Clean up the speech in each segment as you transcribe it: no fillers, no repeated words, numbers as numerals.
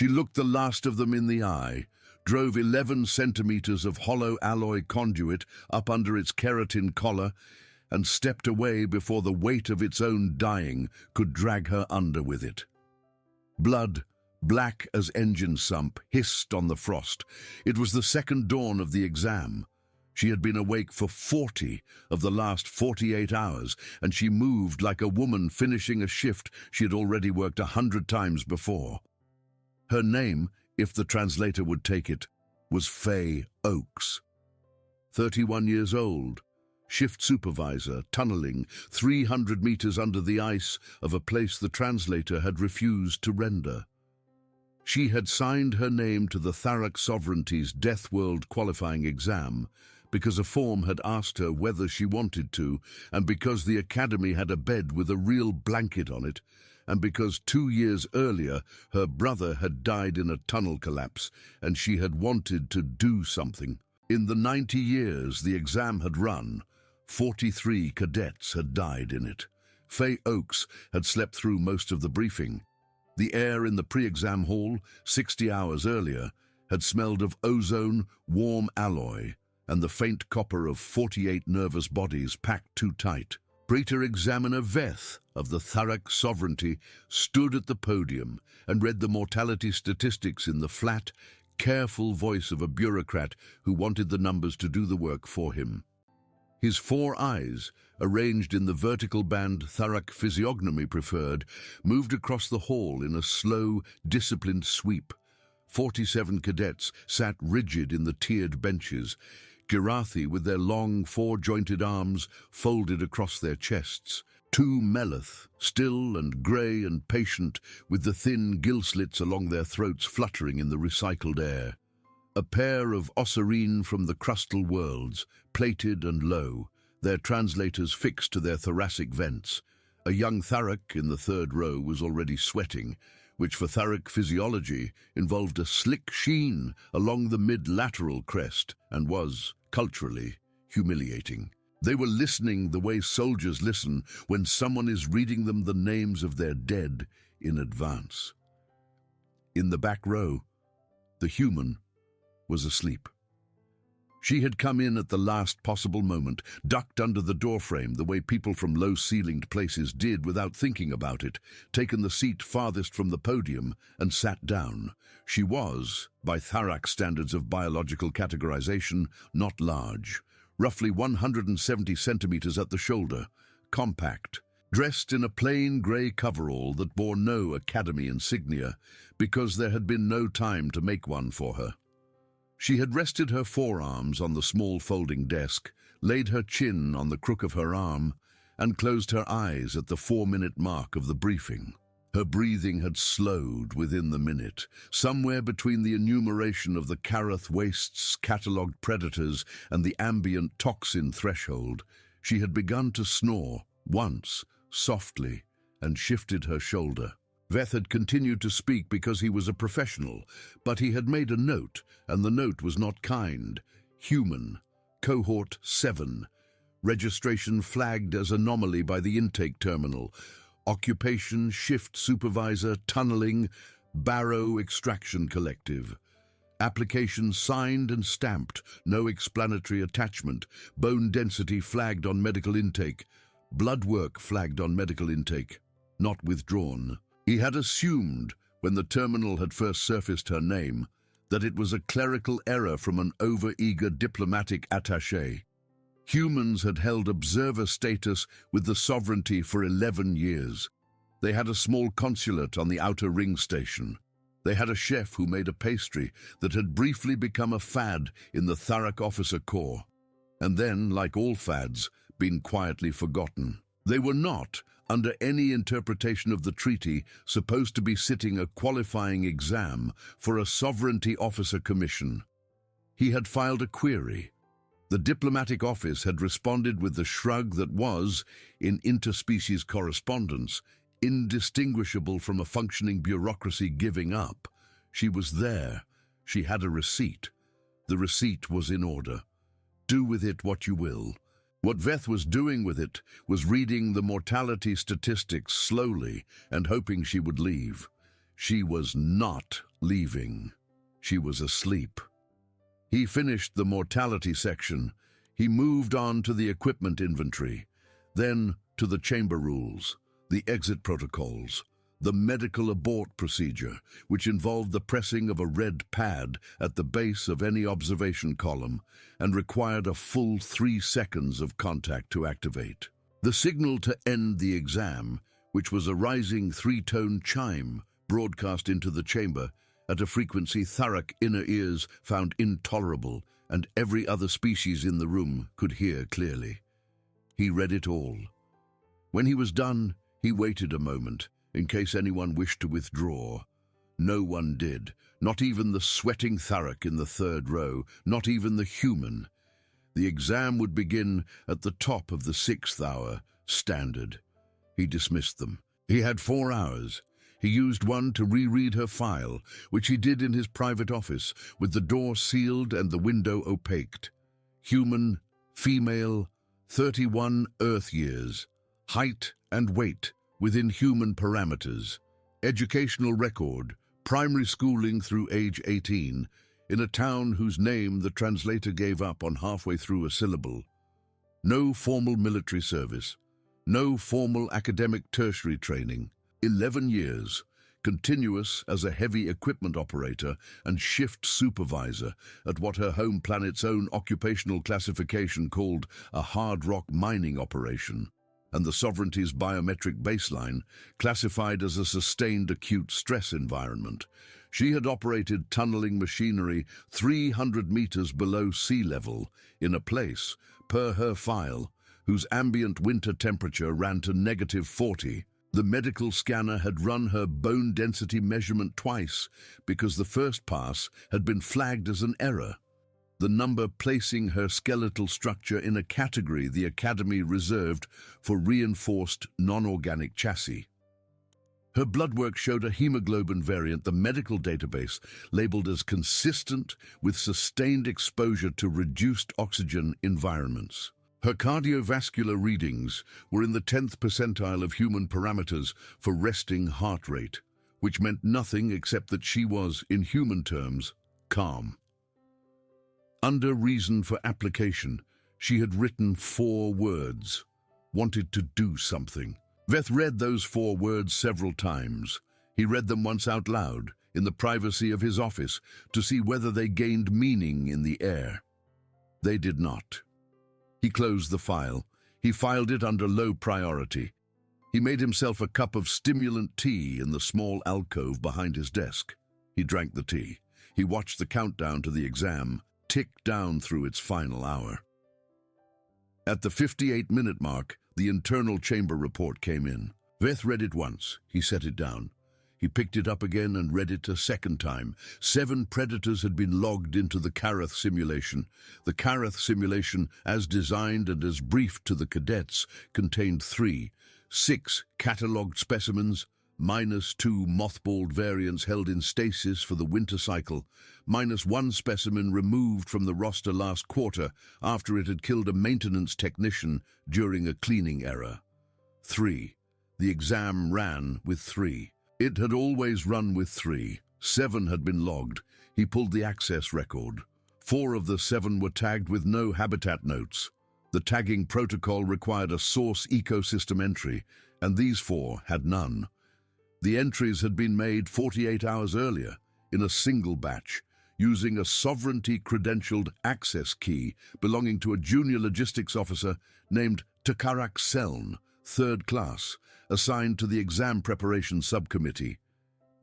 She looked the last of them in the eye, drove 11 centimeters of hollow alloy conduit up under its keratin collar, and stepped away before the weight of its own dying could drag her under with it. Blood, black as engine sump, hissed on the frost. It was the second dawn of the exam. She had been awake for 40 of the last 48 hours, and she moved like a woman finishing a shift she had already worked 100 times before. Her name, if the translator would take it, was Faye Oakes. 31 years old, shift supervisor, tunneling 300 meters under the ice of a place the translator had refused to render. She had signed her name to the Tharak Sovereignty's Deathworld qualifying exam because a form had asked her whether she wanted to, and because the academy had a bed with a real blanket on it, and because 2 years earlier her brother had died in a tunnel collapse and she had wanted to do something. In the 90 years the exam had run, 43 cadets had died in it. Faye Oakes had slept through most of the briefing. The air in the pre-exam hall, 60 hours earlier, had smelled of ozone, warm alloy, and the faint copper of 48 nervous bodies packed too tight. Praetor Examiner Veth of the Tharak Sovereignty stood at the podium and read the mortality statistics in the flat, careful voice of a bureaucrat who wanted the numbers to do the work for him. His 4 eyes, arranged in the vertical band Tharak physiognomy preferred, moved across the hall in a slow, disciplined sweep. 47 cadets sat rigid in the tiered benches, Girathi with their long, 4-jointed arms folded across their chests. 2 Meleth, still and grey and patient, with the thin gill slits along their throats fluttering in the recycled air. A pair of Osirene from the crustal worlds, plated and low, their translators fixed to their thoracic vents. A young Tharak in the 3rd row was already sweating, which for Tharak physiology involved a slick sheen along the mid-lateral crest and was, culturally, humiliating. They were listening the way soldiers listen when someone is reading them the names of their dead in advance. In the back row, the human was asleep. She had come in at the last possible moment, ducked under the doorframe the way people from low-ceilinged places did without thinking about it, taken the seat farthest from the podium, and sat down. She was, by Tharak standards of biological categorization, not large, roughly 170 centimeters at the shoulder, compact, dressed in a plain grey coverall that bore no academy insignia, because there had been no time to make one for her. She had rested her forearms on the small folding desk, laid her chin on the crook of her arm, and closed her eyes at the 4-minute mark of the briefing. Her breathing had slowed within the minute, somewhere between the enumeration of the Karath Waste's catalogued predators and the ambient toxin threshold. She had begun to snore, once, softly, and shifted her shoulder. Veth had continued to speak because he was a professional, but he had made a note, and the note was not kind. Human, Cohort 7. Registration flagged as anomaly by the intake terminal. Occupation, shift supervisor, tunneling, Barrow Extraction Collective. Application signed and stamped, no explanatory attachment. Bone density flagged on medical intake. Blood work flagged on medical intake. Not withdrawn. He had assumed, when the terminal had first surfaced her name, that it was a clerical error from an over-eager diplomatic attaché. Humans had held observer status with the sovereignty for 11 years. They had a small consulate on the outer ring station. They had a chef who made a pastry that had briefly become a fad in the Tharak officer corps, and then, like all fads, been quietly forgotten. They were not, under any interpretation of the treaty, supposed to be sitting a qualifying exam for a sovereignty officer commission. He had filed a query. The diplomatic office had responded with the shrug that was, in interspecies correspondence, indistinguishable from a functioning bureaucracy giving up. She was there. She had a receipt. The receipt was in order. Do with it what you will. What Veth was doing with it was reading the mortality statistics slowly and hoping she would leave. She was not leaving. She was asleep. He finished the mortality section. He moved on to the equipment inventory, then to the chamber rules, the exit protocols, the medical abort procedure, which involved the pressing of a red pad at the base of any observation column and required a full 3 seconds of contact to activate. The signal to end the exam, which was a rising 3-tone chime broadcast into the chamber at a frequency Tharak inner ears found intolerable and every other species in the room could hear clearly. He read it all. When he was done, he waited a moment, in case anyone wished to withdraw. No one did, not even the sweating Tharak in the 3rd row, not even the human. The exam would begin at the top of the 6th hour, standard. He dismissed them. He had 4 hours. He used one to reread her file, which he did in his private office, with the door sealed and the window opaqued. Human, female, 31 Earth years, height and weight within human parameters, educational record, primary schooling through age 18, in a town whose name the translator gave up on halfway through a syllable. No formal military service, no formal academic tertiary training. 11 years, continuous as a heavy equipment operator and shift supervisor at what her home planet's own occupational classification called a hard rock mining operation, and the sovereignty's biometric baseline, classified as a sustained acute stress environment. She had operated tunneling machinery 300 meters below sea level in a place, per her file, whose ambient winter temperature ran to -40. The medical scanner had run her bone density measurement twice because the first pass had been flagged as an error, the number placing her skeletal structure in a category the Academy reserved for reinforced non-organic chassis. Her blood work showed a hemoglobin variant the medical database labeled as consistent with sustained exposure to reduced oxygen environments. Her cardiovascular readings were in the 10th percentile of human parameters for resting heart rate, which meant nothing except that she was, in human terms, calm. Under reason for application, she had written 4 words, wanted to do something. Veth read those 4 words several times. He read them once out loud, in the privacy of his office, to see whether they gained meaning in the air. They did not. He closed the file. He filed it under low priority. He made himself a cup of stimulant tea in the small alcove behind his desk. He drank the tea. He watched the countdown to the exam tick down through its final hour. At the 58-minute mark, the internal chamber report came in. Veth read it once. He set it down. He picked it up again and read it a second time. 7 predators had been logged into the Karath simulation. The Karath simulation, as designed and as briefed to the cadets, contained 6 catalogued specimens, -2 mothballed variants held in stasis for the winter cycle, -1 specimen removed from the roster last quarter after it had killed a maintenance technician during a cleaning error. 3. The exam ran with 3. It had always run with 3. 7 had been logged. He pulled the access record. 4 of the 7 were tagged with no habitat notes. The tagging protocol required a source ecosystem entry, and these 4 had none. The entries had been made 48 hours earlier, in a single batch, using a sovereignty-credentialed access key belonging to a junior logistics officer named Takarak Seln, 3rd class, assigned to the exam preparation subcommittee.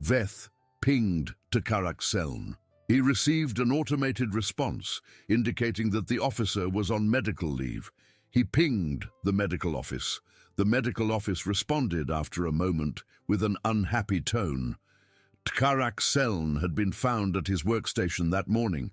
Veth pinged Takarak Seln. He received an automated response indicating that the officer was on medical leave. He pinged the medical office. The medical office responded after a moment with an unhappy tone. Takarak Seln had been found at his workstation that morning.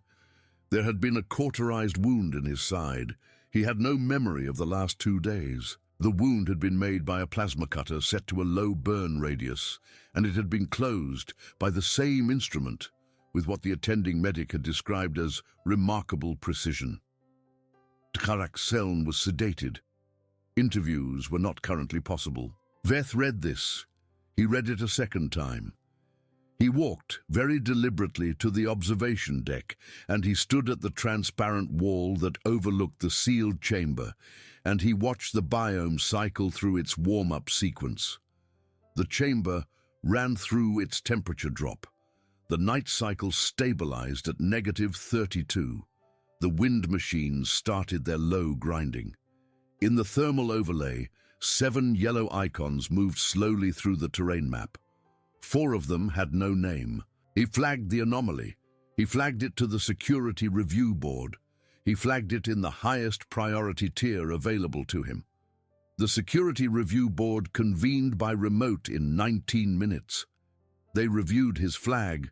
There had been a cauterized wound in his side. He had no memory of the last 2 days. The wound had been made by a plasma cutter set to a low burn radius, and it had been closed by the same instrument with what the attending medic had described as remarkable precision. Takarak Seln was sedated. Interviews were not currently possible. Veth read this. He read it a second time. He walked very deliberately to the observation deck, and he stood at the transparent wall that overlooked the sealed chamber, and he watched the biome cycle through its warm-up sequence. The chamber ran through its temperature drop. The night cycle stabilized at -32. The wind machines started their low grinding. In the thermal overlay, 7 yellow icons moved slowly through the terrain map. 4 of them had no name. He flagged the anomaly. He flagged it to the Security Review Board. He flagged it in the highest priority tier available to him. The Security Review Board convened by remote in 19 minutes. They reviewed his flag.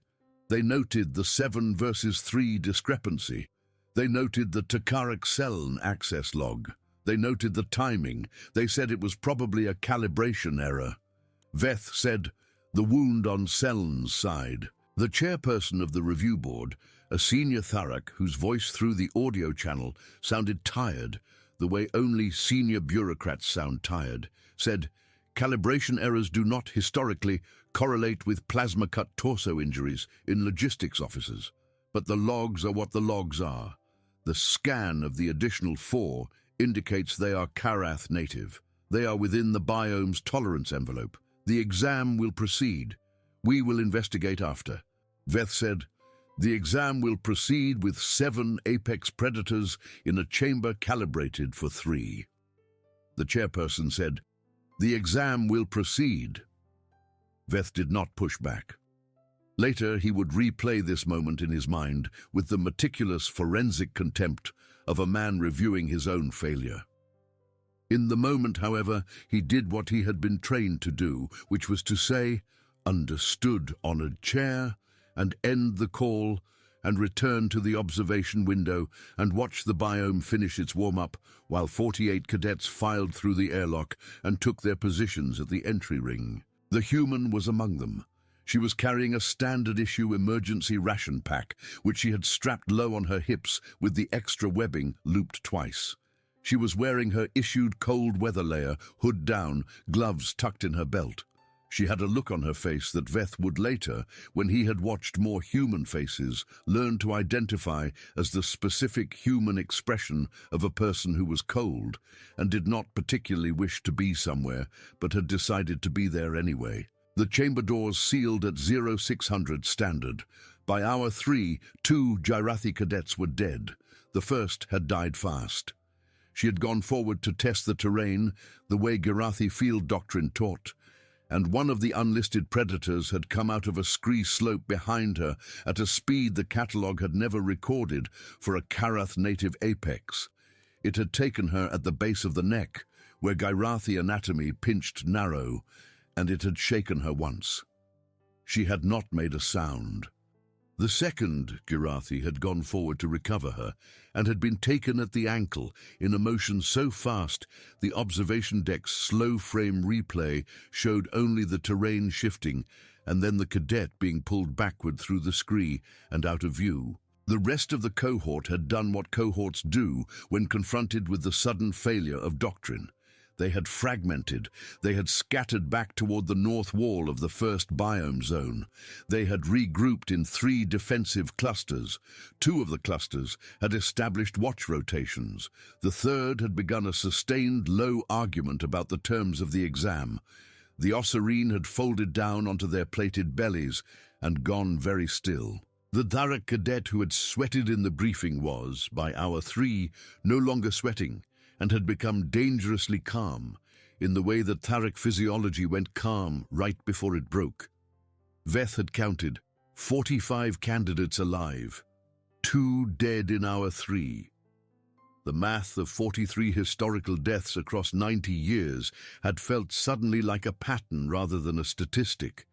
They noted the 7 versus 3 discrepancy. They noted the Takarak Seln access log. They noted the timing. They said it was probably a calibration error. Veth said, "The wound on Seln's side." The chairperson of the review board, a senior Tharak whose voice through the audio channel sounded tired, the way only senior bureaucrats sound tired, said, "Calibration errors do not historically correlate with plasma-cut torso injuries in logistics offices, but the logs are what the logs are. The scan of the additional 4 indicates they are Karath native. They are within the biome's tolerance envelope. The exam will proceed. We will investigate after." Veth said, "The exam will proceed with 7 apex predators in a chamber calibrated for 3. The chairperson said, "The exam will proceed." Veth did not push back. Later, he would replay this moment in his mind with the meticulous forensic contempt of a man reviewing his own failure. In the moment, however, he did what he had been trained to do, which was to say, "Understood, honored chair," and end the call, and return to the observation window and watch the biome finish its warm-up while 48 cadets filed through the airlock and took their positions at the entry ring. The human was among them. She was carrying a standard-issue emergency ration pack, which she had strapped low on her hips with the extra webbing looped twice. She was wearing her issued cold weather layer, hood down, gloves tucked in her belt. She had a look on her face that Veth would later, when he had watched more human faces, learn to identify as the specific human expression of a person who was cold and did not particularly wish to be somewhere, but had decided to be there anyway. The chamber doors sealed at 0600 standard. By hour 3, 2 Gyrathi cadets were dead. The first had died fast. She had gone forward to test the terrain, the way Gyrathi field doctrine taught, and one of the unlisted predators had come out of a scree slope behind her at a speed the catalogue had never recorded for a Karath native apex. It had taken her at the base of the neck, where Gyrathi anatomy pinched narrow, and it had shaken her once. She had not made a sound. The second Gyrathi had gone forward to recover her and had been taken at the ankle in a motion so fast the observation deck's slow-frame replay showed only the terrain shifting and then the cadet being pulled backward through the scree and out of view. The rest of the cohort had done what cohorts do when confronted with the sudden failure of doctrine. They had fragmented. They had scattered back toward the north wall of the first biome zone. They had regrouped in 3 defensive clusters. 2 of the clusters had established watch rotations. The third had begun a sustained low argument about the terms of the exam. The Osirine had folded down onto their plated bellies and gone very still. The Tharak cadet who had sweated in the briefing was, by hour 3, no longer sweating, and had become dangerously calm, in the way that Tharak physiology went calm right before it broke. Veth had counted 45 candidates alive, 2 dead in hour 3. The math of 43 historical deaths across 90 years had felt suddenly like a pattern rather than a statistic.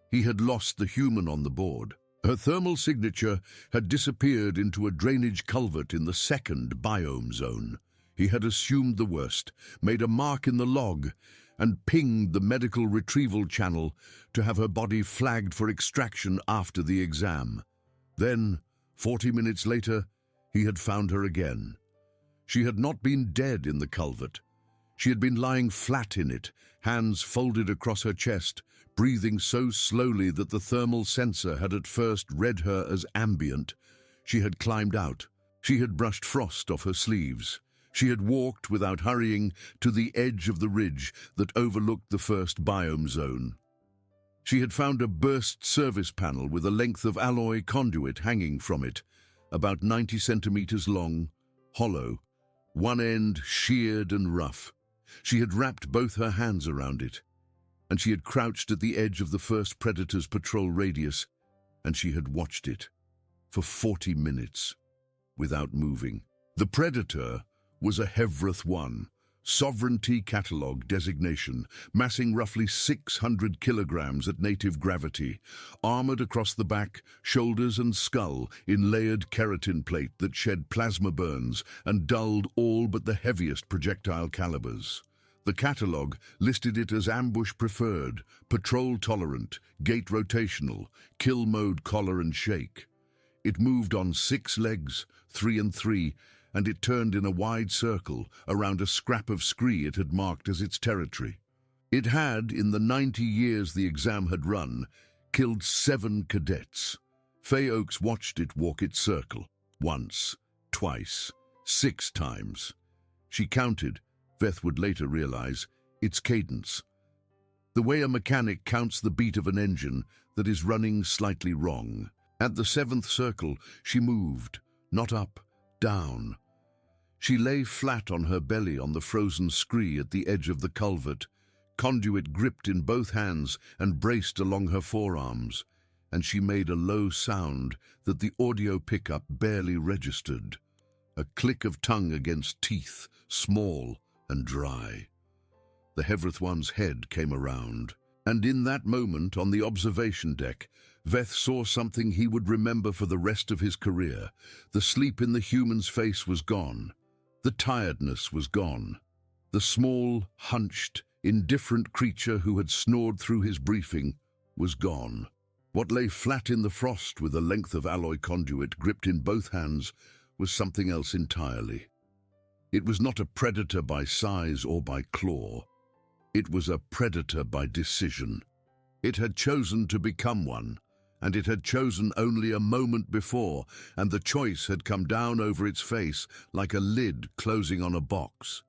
He had lost the human on the board. Her thermal signature had disappeared into a drainage culvert in the second biome zone. He had assumed the worst, made a mark in the log, and pinged the medical retrieval channel to have her body flagged for extraction after the exam. Then, 40 minutes later, he had found her again. She had not been dead in the culvert. She had been lying flat in it, hands folded across her chest, breathing so slowly that the thermal sensor had at first read her as ambient. She had climbed out. She had brushed frost off her sleeves. She had walked without hurrying to the edge of the ridge that overlooked the first biome zone. She had found a burst service panel with a length of alloy conduit hanging from it, about 90 centimeters long, hollow, one end sheared and rough. She had wrapped both her hands around it, and she had crouched at the edge of the first predator's patrol radius, and she had watched it for 40 minutes without moving. The predator was a HFY, Sovereignty Catalog designation, massing roughly 600 kilograms at native gravity, armored across the back, shoulders and skull in layered keratin plate that shed plasma burns and dulled all but the heaviest projectile calibers. The catalog listed it as ambush preferred, patrol tolerant, gait rotational, kill mode collar and shake. It moved on 6 legs, 3 and 3, and it turned in a wide circle around a scrap of scree it had marked as its territory. It had, in the 90 years the exam had run, killed 7 cadets. Faye Oaks watched it walk its circle, once, twice, 6 times. She counted, Veth would later realize, its cadence. The way a mechanic counts the beat of an engine that is running slightly wrong. At the 7th circle, she moved, not up, down. She lay flat on her belly on the frozen scree at the edge of the culvert, conduit gripped in both hands and braced along her forearms, and she made a low sound that the audio pickup barely registered. A click of tongue against teeth, small and dry. The HFY's head came around, and in that moment on the observation deck, Veth saw something he would remember for the rest of his career. The sleep in the human's face was gone. The tiredness was gone. The small, hunched, indifferent creature who had snored through his briefing was gone. What lay flat in the frost with a length of alloy conduit gripped in both hands was something else entirely. It was not a predator by size or by claw. It was a predator by decision. It had chosen to become one, and it had chosen only a moment before, and the choice had come down over its face like a lid closing on a box.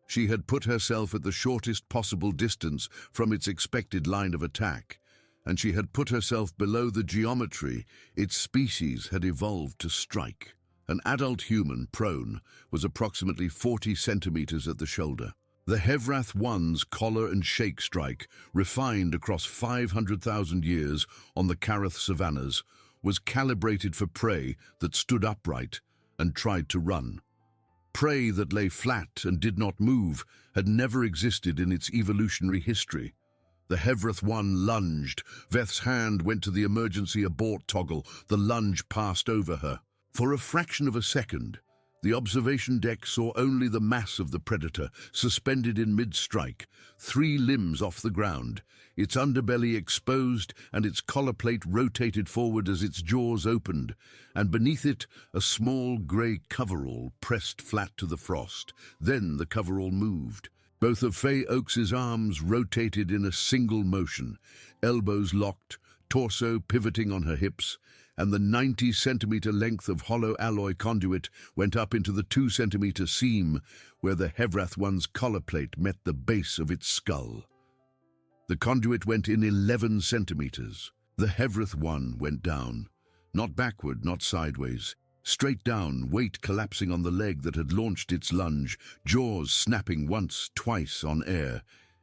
She had put herself at the shortest possible distance from its expected line of attack, and she had put herself below the geometry its species had evolved to strike. An adult human, prone, was approximately 40 centimeters at the shoulder. The HFY's collar and shake strike, refined across 500,000 years on the Kareth savannas, was calibrated for prey that stood upright and tried to run. Prey that lay flat and did not move had never existed in its evolutionary history. The HFY lunged. Veth's hand went to the emergency abort toggle. The lunge passed over her. For a fraction of a second, the observation deck saw only the mass of the predator, suspended in mid-strike, 3 limbs off the ground, its underbelly exposed and its collar plate rotated forward as its jaws opened, and beneath it a small grey coverall pressed flat to the frost. Then the coverall moved. Both of Faye Oaks's arms rotated in a single motion, elbows locked, torso pivoting on her hips, and the 90-centimeter length of hollow alloy conduit went up into the 2-centimeter seam where the HFY's collar plate met the base of its skull. The conduit went in 11 centimeters. The HFY went down, not backward, not sideways, straight down, weight collapsing on the leg that had launched its lunge, jaws snapping once, twice on air.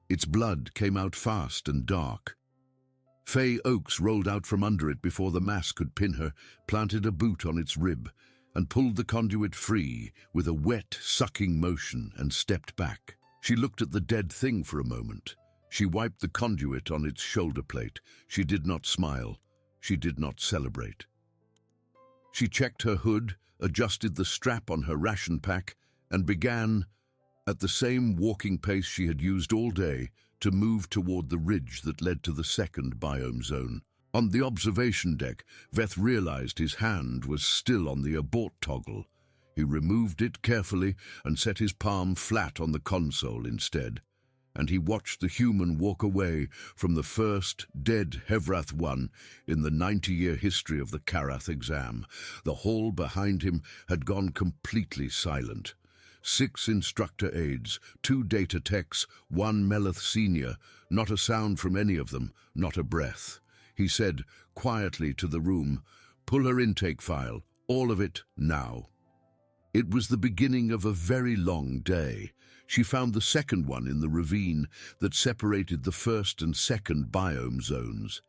Its blood came out fast and dark. Faye Oaks rolled out from under it before the mass could pin her, planted a boot on its rib, and pulled the conduit free with a wet, sucking motion and stepped back. She looked at the dead thing for a moment. She wiped the conduit on its shoulder plate. She did not smile. She did not celebrate. She checked her hood, adjusted the strap on her ration pack, and began, at the same walking pace she had used all day, to move toward the ridge that led to the second biome zone. On the observation deck, Veth realized his hand was still on the abort toggle. He removed it carefully and set his palm flat on the console instead, and he watched the human walk away from the first dead HFY in the 90-year history of the Karath exam. The hall behind him had gone completely silent. 6 instructor aides, 2 data techs, 1 Meleth senior, not a sound from any of them, not a breath. He said quietly to the room, "Pull her intake file, all of it, now." It was the beginning of a very long day. She found the second one in the ravine that separated the first and second biome zones.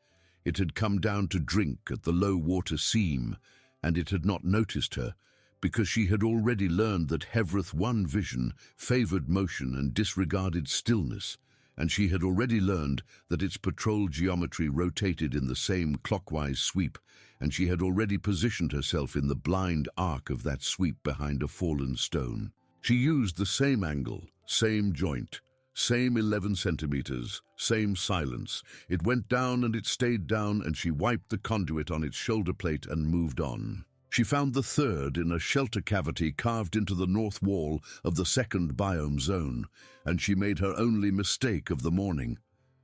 It had come down to drink at the low water seam, and it had not noticed her, because she had already learned that HFY vision favored motion and disregarded stillness, and she had already learned that its patrol geometry rotated in the same clockwise sweep, and she had already positioned herself in the blind arc of that sweep behind a fallen stone. She used the same angle, same joint, same 11 centimeters, same silence. It went down and it stayed down, and she wiped the conduit on its shoulder plate and moved on. She found the third in a shelter cavity carved into the north wall of the second biome zone, and she made her only mistake of the morning.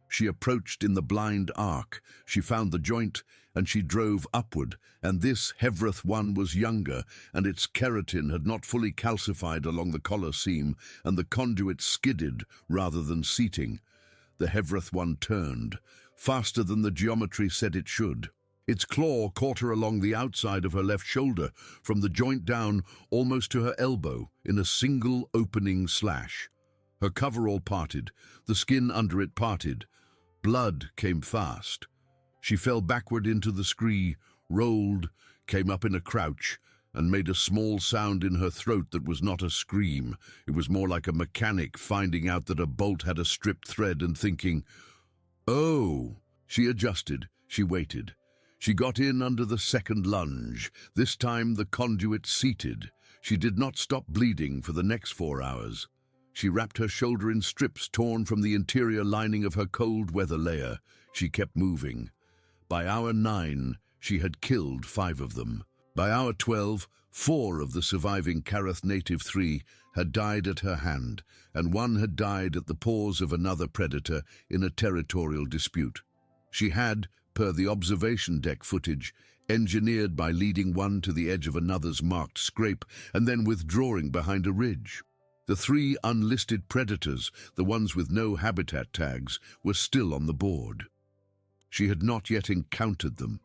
She approached in the blind arc, she found the joint, and she drove upward, and this HFY was younger, and its keratin had not fully calcified along the collar seam, and the conduit skidded rather than seating. The HFY turned, faster than the geometry said it should. Its claw caught her along the outside of her left shoulder, from the joint down almost to her elbow, in a single opening slash. Her coverall parted, the skin under it parted. Blood came fast. She fell backward into the scree, rolled, came up in a crouch, and made a small sound in her throat that was not a scream. It was more like a mechanic finding out that a bolt had a stripped thread and thinking, "Oh!" She adjusted, she waited. She got in under the second lunge, this time the conduit seated. She did not stop bleeding for the next 4 hours. She wrapped her shoulder in strips torn from the interior lining of her cold weather layer. She kept moving. By hour 9, she had killed 5 of them. By hour 12, 4 of the surviving Karath Native 3 had died at her hand, and 1 had died at the paws of another predator in a territorial dispute. She had, per the observation deck footage, engineered by leading one to the edge of another's marked scrape and then withdrawing behind a ridge. The 3 unlisted predators, the ones with no habitat tags, were still on the board. She had not yet encountered them.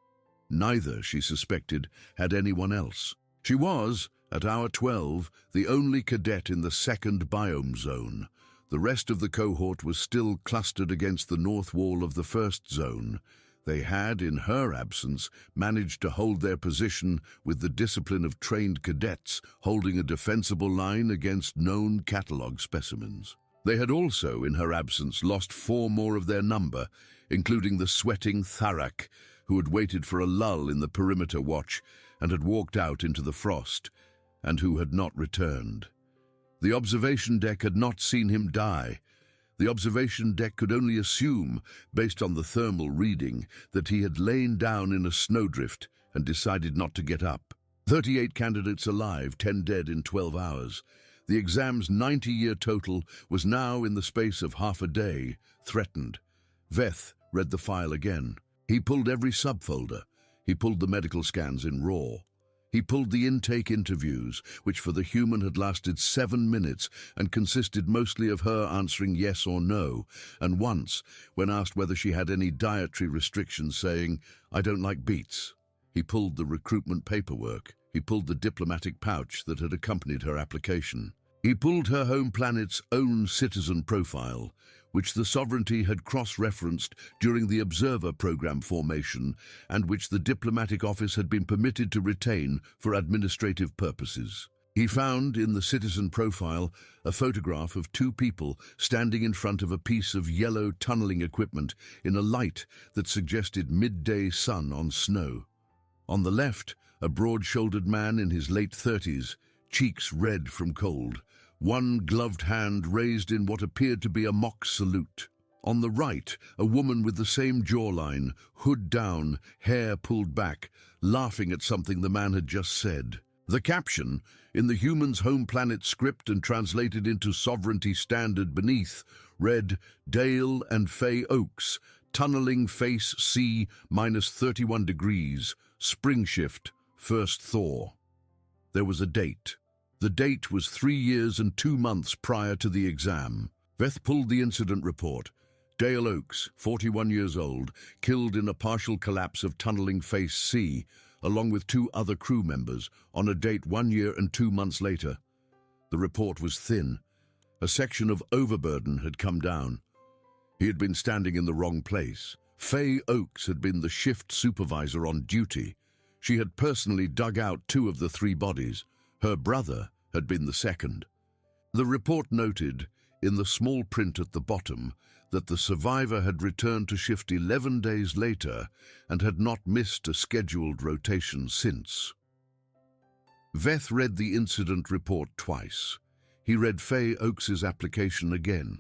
Neither, she suspected, had anyone else. She was, at hour 12, the only cadet in the second biome zone. The rest of the cohort was still clustered against the north wall of the first zone. They had, in her absence, managed to hold their position with the discipline of trained cadets, holding a defensible line against known catalogue specimens. They had also, in her absence, lost 4 more of their number, including the sweating Tharak, who had waited for a lull in the perimeter watch and had walked out into the frost, and who had not returned. The observation deck had not seen him die. The observation deck could only assume, based on the thermal reading, that he had lain down in a snowdrift and decided not to get up. 38 candidates alive, 10 dead in 12 hours. The exam's 90-year total was now, in the space of half a day, threatened. Veth read the file again. He pulled every subfolder. He pulled the medical scans in RAW. He pulled the intake interviews, which for the human had lasted 7 minutes and consisted mostly of her answering yes or no, and once, when asked whether she had any dietary restrictions, saying, "I don't like beets." He pulled the recruitment paperwork. He pulled the diplomatic pouch that had accompanied her application. He pulled her home planet's own citizen profile, which the sovereignty had cross-referenced during the observer program formation and which the diplomatic office had been permitted to retain for administrative purposes. He found in the citizen profile a photograph of 2 people standing in front of a piece of yellow tunneling equipment in a light that suggested midday sun on snow. On the left, a broad-shouldered man in his late 30s, cheeks red from cold, one gloved hand raised in what appeared to be a mock salute. On the right, a woman with the same jawline, hood down, hair pulled back, laughing at something the man had just said. The caption, in the human's home planet script and translated into sovereignty standard beneath, read, Dale and Faye Oaks, tunneling face C -31 degrees, spring shift, first thaw. There was a date. The date was 3 years and 2 months prior to the exam. Beth pulled the incident report. Dale Oaks, 41 years old, killed in a partial collapse of tunneling face C, along with 2 other crew members, on a date 1 year and 2 months later. The report was thin. A section of overburden had come down. He had been standing in the wrong place. Faye Oaks had been the shift supervisor on duty. She had personally dug out 2 of the 3 bodies. Her brother had been the second. The report noted, in the small print at the bottom, that the survivor had returned to shift 11 days later and had not missed a scheduled rotation since. Veth read the incident report twice. He read Faye Oaks's application again.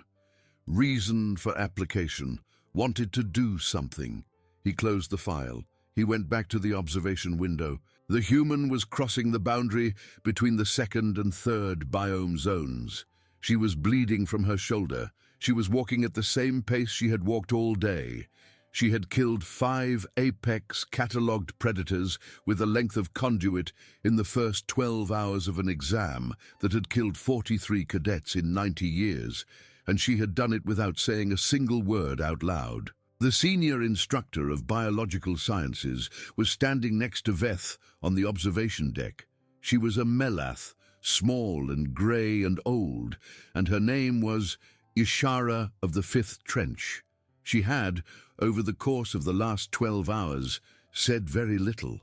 Reason for application. Wanted to do something. He closed the file. He went back to the observation window. The human was crossing the boundary between the 2nd and 3rd biome zones. She was bleeding from her shoulder. She was walking at the same pace she had walked all day. She had killed 5 apex catalogued predators with a length of conduit in the first 12 hours of an exam that had killed 43 cadets in 90 years, and she had done it without saying a single word out loud. The senior instructor of biological sciences was standing next to Veth on the observation deck. She was a Melath, small and grey and old, and her name was Ishara of the 5th Trench. She had, over the course of the last 12 hours, said very little.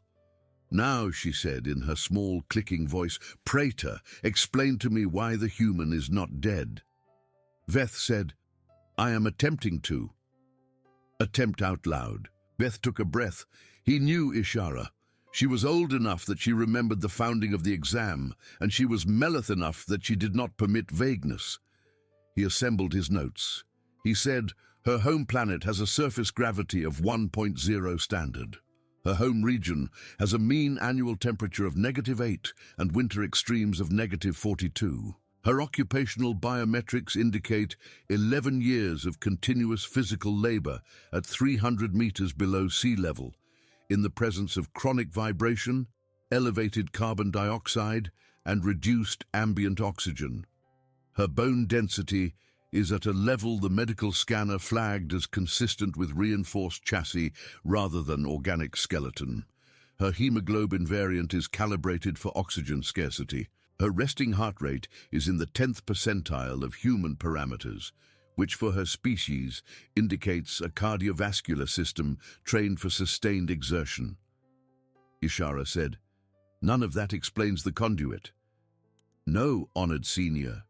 Now, she said in her small, clicking voice, Praetor, explain to me why the human is not dead. Veth said, I am attempting to. Attempt out loud. Veth took a breath. He knew Ishara. She was old enough that she remembered the founding of the exam, and she was Melath enough that she did not permit vagueness. He assembled his notes. He said, her home planet has a surface gravity of 1.0 standard. Her home region has a mean annual temperature of -8 and winter extremes of -42. Her occupational biometrics indicate 11 years of continuous physical labor at 300 meters below sea level, in the presence of chronic vibration, elevated carbon dioxide, and reduced ambient oxygen. Her bone density is at a level the medical scanner flagged as consistent with reinforced chassis rather than organic skeleton. Her hemoglobin variant is calibrated for oxygen scarcity. Her resting heart rate is in the 10th percentile of human parameters, which for her species indicates a cardiovascular system trained for sustained exertion. Ishara said, none of that explains the conduit. No, honored senior.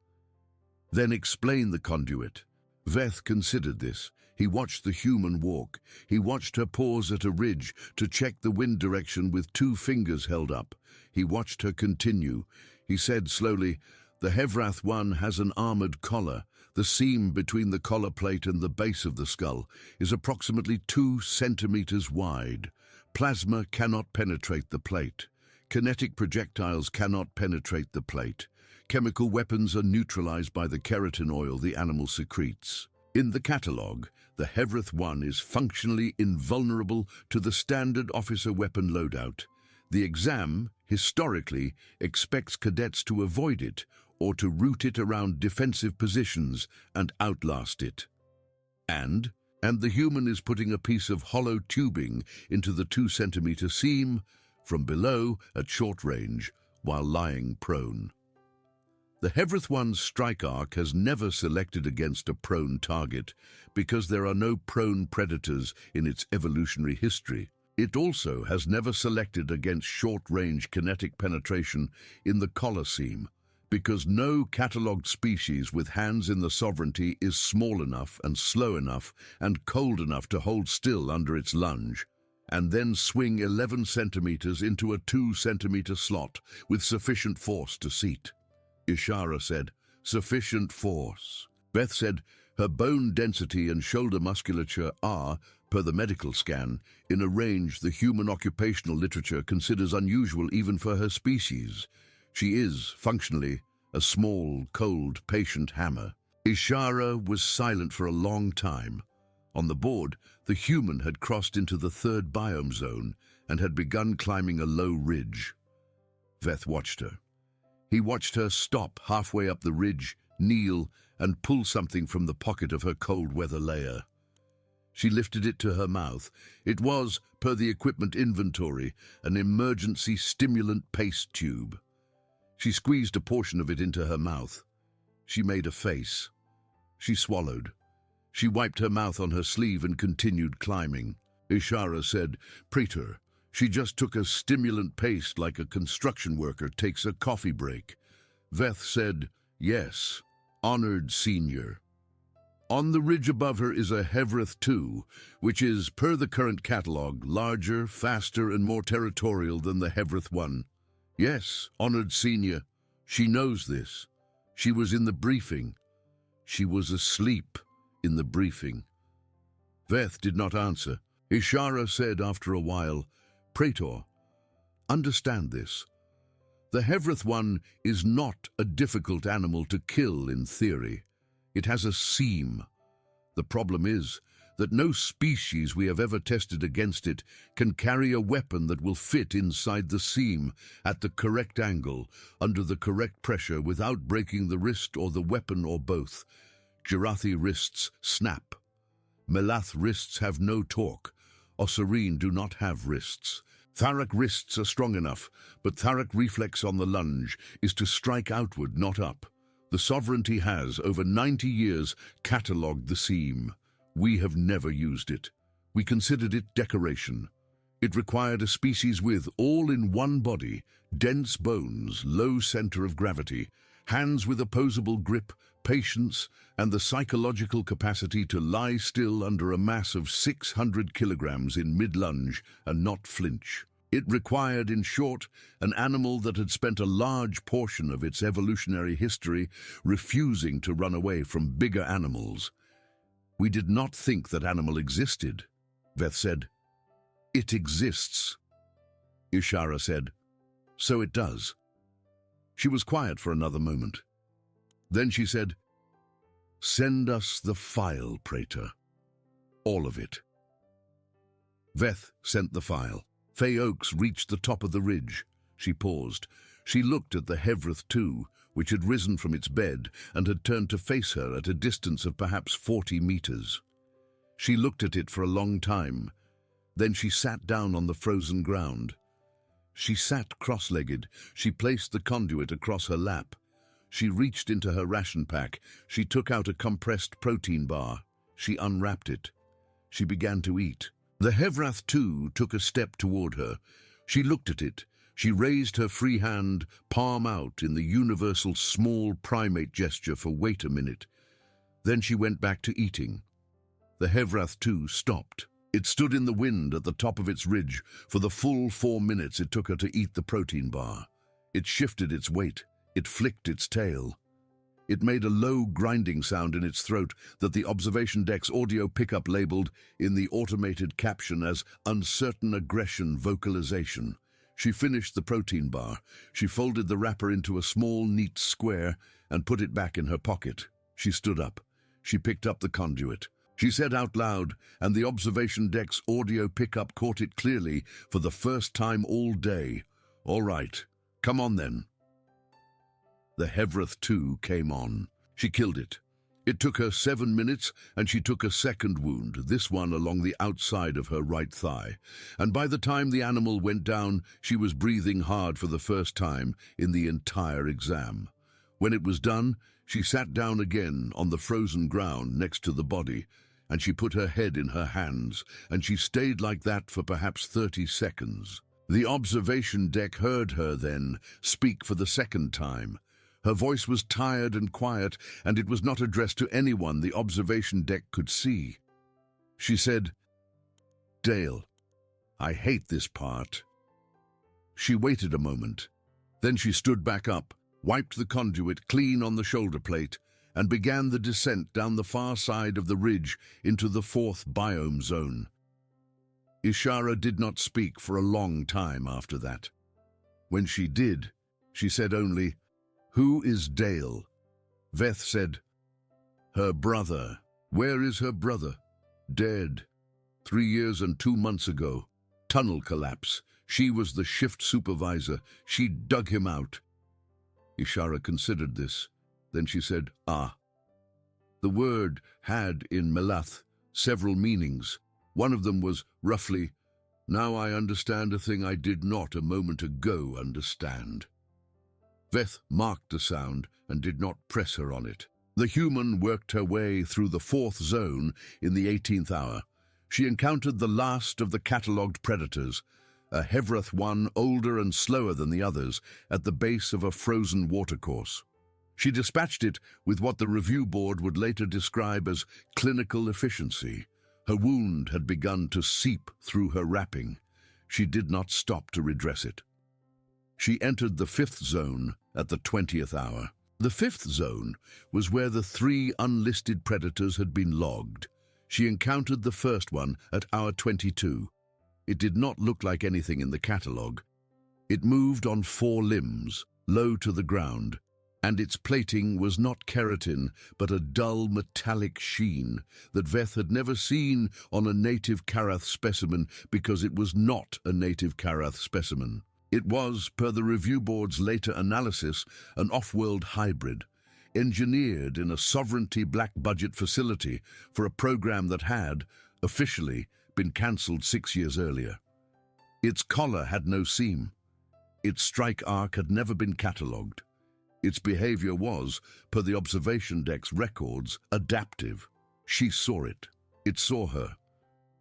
Then explain the conduit. Veth considered this. He watched the human walk. He watched her pause at a ridge to check the wind direction with 2 fingers held up. He watched her continue. He said slowly, the Hevrath one has an armored collar. The seam between the collar plate and the base of the skull is approximately 2 centimeters wide. Plasma cannot penetrate the plate. Kinetic projectiles cannot penetrate the plate. Chemical weapons are neutralized by the keratin oil the animal secretes. In the catalogue, the Hevrath one is functionally invulnerable to the standard officer weapon loadout. The exam, historically, expects cadets to avoid it or to route it around defensive positions and outlast it. And the human is putting a piece of hollow tubing into the 2-centimeter seam from below at short range while lying prone. The Hevrath one's strike arc has never selected against a prone target because there are no prone predators in its evolutionary history. It also has never selected against short-range kinetic penetration in the collar seam because no catalogued species with hands in the sovereignty is small enough and slow enough and cold enough to hold still under its lunge and then swing 11 centimeters into a 2-centimeter slot with sufficient force to seat. Ishara said, sufficient force. Veth said, her bone density and shoulder musculature are, Per the medical scan, in a range the human occupational literature considers unusual even for her species. She is, functionally, a small, cold, patient hammer. Ishara was silent for a long time. On the board, the human had crossed into the third biome zone and had begun climbing a low ridge. Veth watched her. He watched her stop halfway up the ridge, kneel, and pull something from the pocket of her cold weather layer. She lifted it to her mouth. It was, per the equipment inventory, an emergency stimulant paste tube. She squeezed a portion of it into her mouth. She made a face. She swallowed. She wiped her mouth on her sleeve and continued climbing. Ishara said, "Praetor, she just took a stimulant paste like a construction worker takes a coffee break." Veth said, "Yes, honored senior." On the ridge above her is a Hevrith II, which is, per the current catalogue, larger, faster, and more territorial than the Hevrith I. Yes, honored senior, she knows this. She was in the briefing. She was asleep in the briefing. Veth did not answer. Ishara said after a while, "Praetor, understand this. The Hevrith I is not a difficult animal to kill in theory. It has a seam. The problem is that no species we have ever tested against it can carry a weapon that will fit inside the seam at the correct angle, under the correct pressure, without breaking the wrist or the weapon or both. Jarathi wrists snap. Melath wrists have no torque. Osirine do not have wrists. Tharak wrists are strong enough, but Tharak reflex on the lunge is to strike outward, not up. The sovereignty has, over 90 years, catalogued the seam. We have never used it. We considered it decoration. It required a species with, all in one body, dense bones, low center of gravity, hands with opposable grip, patience, and the psychological capacity to lie still under a mass of 600 kilograms in mid-lunge and not flinch. It required, in short, an animal that had spent a large portion of its evolutionary history refusing to run away from bigger animals. We did not think that animal existed. Veth said, "It exists." Ishara said, "So it does." She was quiet for another moment. Then she said, "Send us the file, Praetor. All of it." Veth sent the file. Faye Oaks reached the top of the ridge. She paused. She looked at the Hevrith II, which had risen from its bed and had turned to face her at a distance of perhaps 40 meters. She looked at it for a long time. Then she sat down on the frozen ground. She sat cross-legged. She placed the conduit across her lap. She reached into her ration pack. She took out a compressed protein bar. She unwrapped it. She began to eat. The Hevrith II took a step toward her. She looked at it. She raised her free hand, palm out, in the universal small primate gesture for "wait a minute." Then she went back to eating. The Hevrith II stopped. It stood in the wind at the top of its ridge for the full 4 minutes it took her to eat the protein bar. It shifted its weight. It flicked its tail. It made a low grinding sound in its throat that the observation deck's audio pickup labeled in the automated caption as "uncertain aggression vocalization." She finished the protein bar. She folded the wrapper into a small, neat square and put it back in her pocket. She stood up. She picked up the conduit. She said out loud, and the observation deck's audio pickup caught it clearly for the first time all day, "All right, come on then." The Hevrith II came on. She killed it. It took her 7 minutes, and she took a second wound, this one along the outside of her right thigh. And by the time the animal went down, she was breathing hard for the first time in the entire exam. When it was done, she sat down again on the frozen ground next to the body, and she put her head in her hands, and she stayed like that for perhaps 30 seconds. The observation deck heard her then speak for the second time. Her voice was tired and quiet, and it was not addressed to anyone the observation deck could see. She said, "Dale, I hate this part." She waited a moment. Then she stood back up, wiped the conduit clean on the shoulder plate, and began the descent down the far side of the ridge into the 4th biome zone. Ishara did not speak for a long time after that. When she did, she said only, "Who is Dale?" Veth said, "Her brother." "Where is her brother?" "Dead. 3 years and 2 months ago. Tunnel collapse. She was the shift supervisor. She dug him out." Ishara considered this. Then she said, "Ah." The word had, in Melath, several meanings. One of them was, roughly, "Now I understand a thing I did not a moment ago understand." Veth marked the sound and did not press her on it. The human worked her way through the 4th zone in the 18th hour. She encountered the last of the catalogued predators, a HFY older and slower than the others, at the base of a frozen watercourse. She dispatched it with what the review board would later describe as clinical efficiency. Her wound had begun to seep through her wrapping. She did not stop to redress it. She entered the 5th zone at the 20th hour. The 5th zone was where the 3 unlisted predators had been logged. She encountered the first one at hour 22. It did not look like anything in the catalogue. It moved on 4 limbs, low to the ground, and its plating was not keratin, but a dull metallic sheen that Veth had never seen on a native Karath specimen because it was not a native Karath specimen. It was, per the review board's later analysis, an off-world hybrid, engineered in a sovereignty black-budget facility for a program that had, officially, been cancelled 6 years earlier. Its collar had no seam. Its strike arc had never been catalogued. Its behavior was, per the observation deck's records, adaptive. She saw it. It saw her.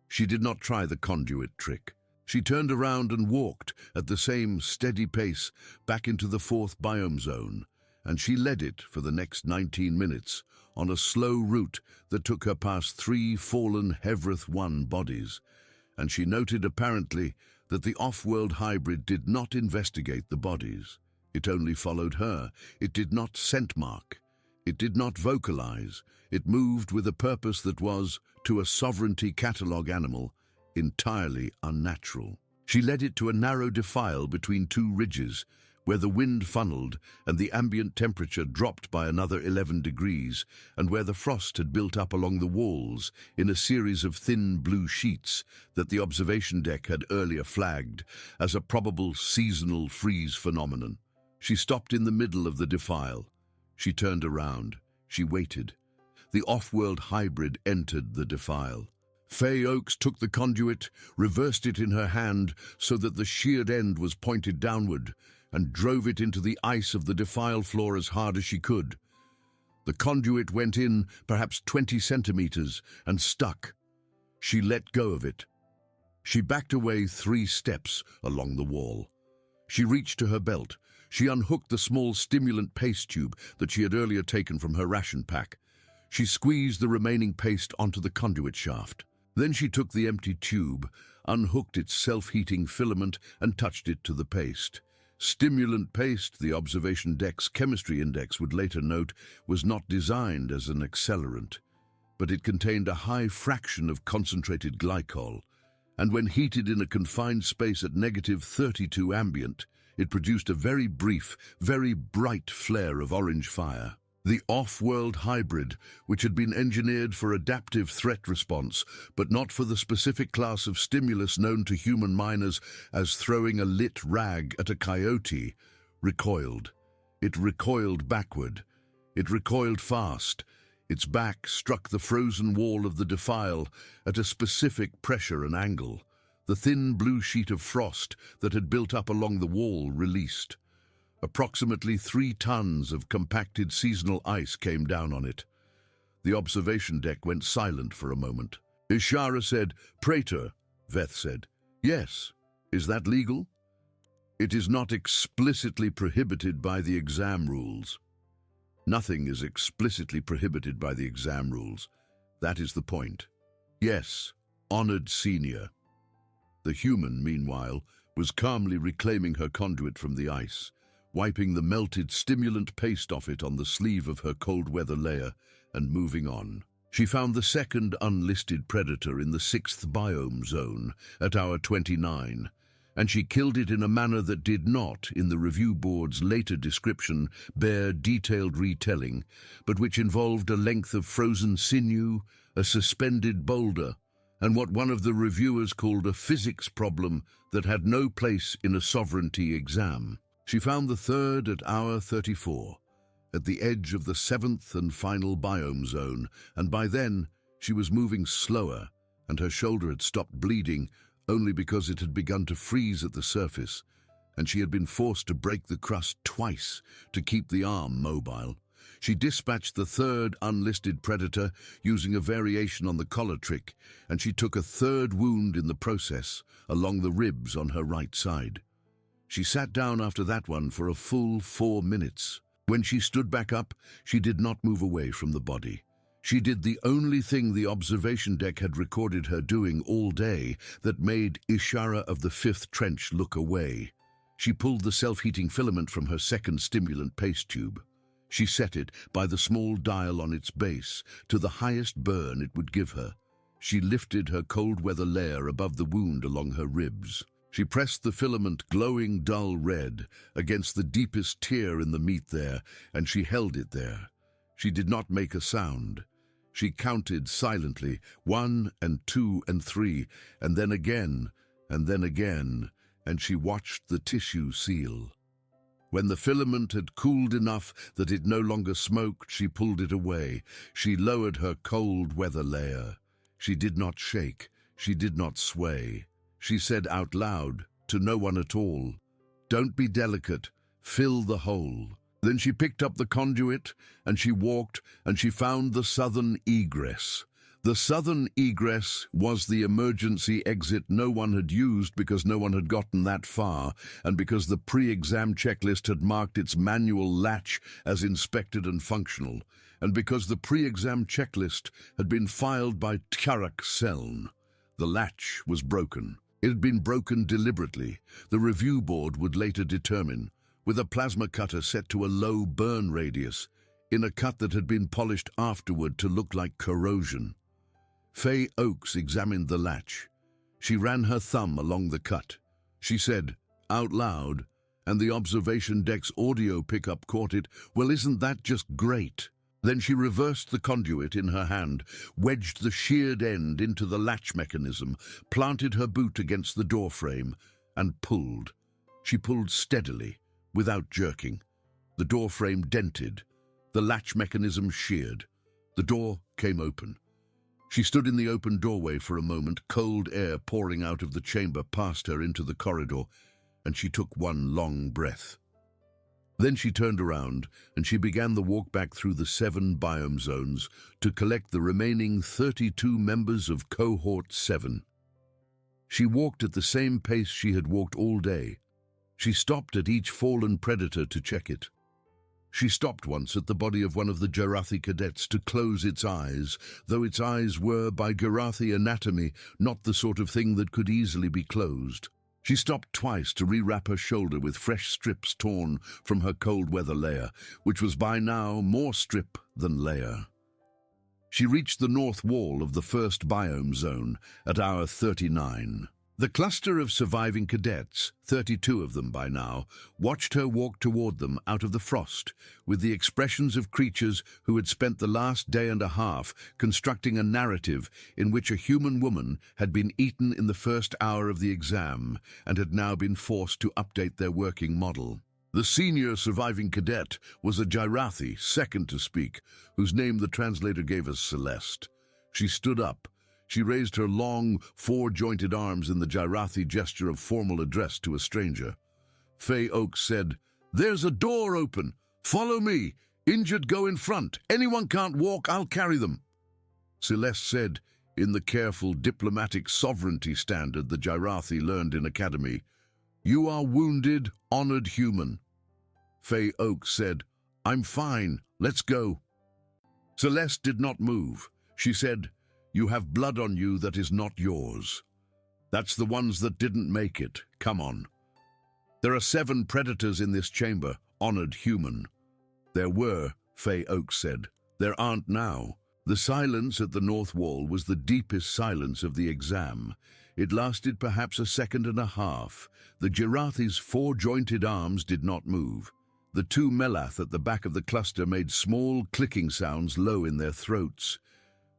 She did not try the conduit trick. She turned around and walked at the same steady pace back into the 4th biome zone, and she led it for the next 19 minutes on a slow route that took her past 3 fallen HFY bodies, and she noted apparently that the off-world hybrid did not investigate the bodies. It only followed her. It did not scent mark. It did not vocalize. It moved with a purpose that was, to a sovereignty catalogue animal, entirely unnatural. She led it to a narrow defile between 2 ridges, where the wind funneled and the ambient temperature dropped by another 11 degrees, and where the frost had built up along the walls in a series of thin blue sheets that the observation deck had earlier flagged as a probable seasonal freeze phenomenon. She stopped in the middle of the defile. She turned around. She waited. The off-world hybrid entered the defile. Faye Oakes took the conduit, reversed it in her hand so that the sheared end was pointed downward, and drove it into the ice of the defile floor as hard as she could. The conduit went in perhaps 20 centimeters and stuck. She let go of it. She backed away 3 steps along the wall. She reached to her belt. She unhooked the small stimulant paste tube that she had earlier taken from her ration pack. She squeezed the remaining paste onto the conduit shaft. Then she took the empty tube, unhooked its self-heating filament, and touched it to the paste. Stimulant paste, the observation deck's chemistry index would later note, was not designed as an accelerant, but it contained a high fraction of concentrated glycol, and when heated in a confined space at -32 ambient, it produced a very brief, very bright flare of orange fire. The off-world hybrid, which had been engineered for adaptive threat response, but not for the specific class of stimulus known to human miners as throwing a lit rag at a coyote, recoiled. It recoiled backward. It recoiled fast. Its back struck the frozen wall of the defile at a specific pressure and angle. The thin blue sheet of frost that had built up along the wall released. Approximately 3 tons of compacted seasonal ice came down on it. The observation deck went silent for a moment. Ishara said, "Praetor," Veth said. "Yes. Is that legal?" "It is not explicitly prohibited by the exam rules." "Nothing is explicitly prohibited by the exam rules. That is the point." "Yes, honored senior." The human, meanwhile, was calmly reclaiming her conduit from the ice, wiping the melted stimulant paste off it on the sleeve of her cold-weather layer, and moving on. She found the second unlisted predator in the 6th biome zone at hour 29, and she killed it in a manner that did not, in the review board's later description, bear detailed retelling, but which involved a length of frozen sinew, a suspended boulder, and what one of the reviewers called a physics problem that had no place in a sovereignty exam. She found the third at hour 34, at the edge of the 7th and final biome zone, and by then she was moving slower, and her shoulder had stopped bleeding only because it had begun to freeze at the surface, and she had been forced to break the crust twice to keep the arm mobile. She dispatched the third unlisted predator using a variation on the collar trick, and she took a third wound in the process, along the ribs on her right side. She sat down after that one for a full 4 minutes. When she stood back up, she did not move away from the body. She did the only thing the observation deck had recorded her doing all day that made Ishara of the 5th trench look away. She pulled the self-heating filament from her second stimulant paste tube. She set it, by the small dial on its base, to the highest burn it would give her. She lifted her cold weather layer above the wound along her ribs. She pressed the filament, glowing dull red, against the deepest tear in the meat there, and she held it there. She did not make a sound. She counted silently, 1 and 2 and 3, and then again, and she watched the tissue seal. When the filament had cooled enough that it no longer smoked, she pulled it away. She lowered her cold weather layer. She did not shake. She did not sway. She said out loud, to no one at all, "Don't be delicate. Fill the hole." Then she picked up the conduit, and she walked, and she found the southern egress. The southern egress was the emergency exit no one had used because no one had gotten that far, and because the pre-exam checklist had marked its manual latch as inspected and functional, and because the pre-exam checklist had been filed by Tjarak Seln. The latch was broken. It had been broken deliberately, the review board would later determine, with a plasma cutter set to a low burn radius, in a cut that had been polished afterward to look like corrosion. Faye Oakes examined the latch. She ran her thumb along the cut. She said, out loud, and the observation deck's audio pickup caught it, "Well, isn't that just great?" Then she reversed the conduit in her hand, wedged the sheared end into the latch mechanism, planted her boot against the door frame, and pulled. She pulled steadily, without jerking. The door frame dented. The latch mechanism sheared. The door came open. She stood in the open doorway for a moment, cold air pouring out of the chamber past her into the corridor, and she took one long breath. Then she turned around, and she began the walk back through the 7 biome zones to collect the remaining 32 members of Cohort 7. She walked at the same pace she had walked all day. She stopped at each fallen predator to check it. She stopped once at the body of one of the Jarathi cadets to close its eyes, though its eyes were, by Jarathi anatomy, not the sort of thing that could easily be closed. She stopped twice to rewrap her shoulder with fresh strips torn from her cold weather layer, which was by now more strip than layer. She reached the north wall of the 1st biome zone at hour 39. The cluster of surviving cadets, 32 of them by now, watched her walk toward them out of the frost, with the expressions of creatures who had spent the last day and a half constructing a narrative in which a human woman had been eaten in the first hour of the exam and had now been forced to update their working model. The senior surviving cadet was a Jarathi, second to speak, whose name the translator gave us Celeste. She stood up. She raised her long, 4-jointed arms in the Jarathi gesture of formal address to a stranger. Faye Oakes said, "There's a door open. Follow me. Injured go in front. Anyone can't walk, I'll carry them." Celeste said, in the careful diplomatic sovereignty standard the Jarathi learned in academy, "You are wounded, honored human." Faye Oakes said, "I'm fine. Let's go." Celeste did not move. She said, "You have blood on you that is not yours. That's the ones that didn't make it. Come on. There are 7 predators in this chamber, honored human." "There were," Faye Oakes said. "There aren't now. The silence at the north wall was the deepest silence of the exam. It lasted perhaps a second and a half. The Giraffe's four-jointed arms did not move. The two Melath at the back of the cluster made small clicking sounds low in their throats.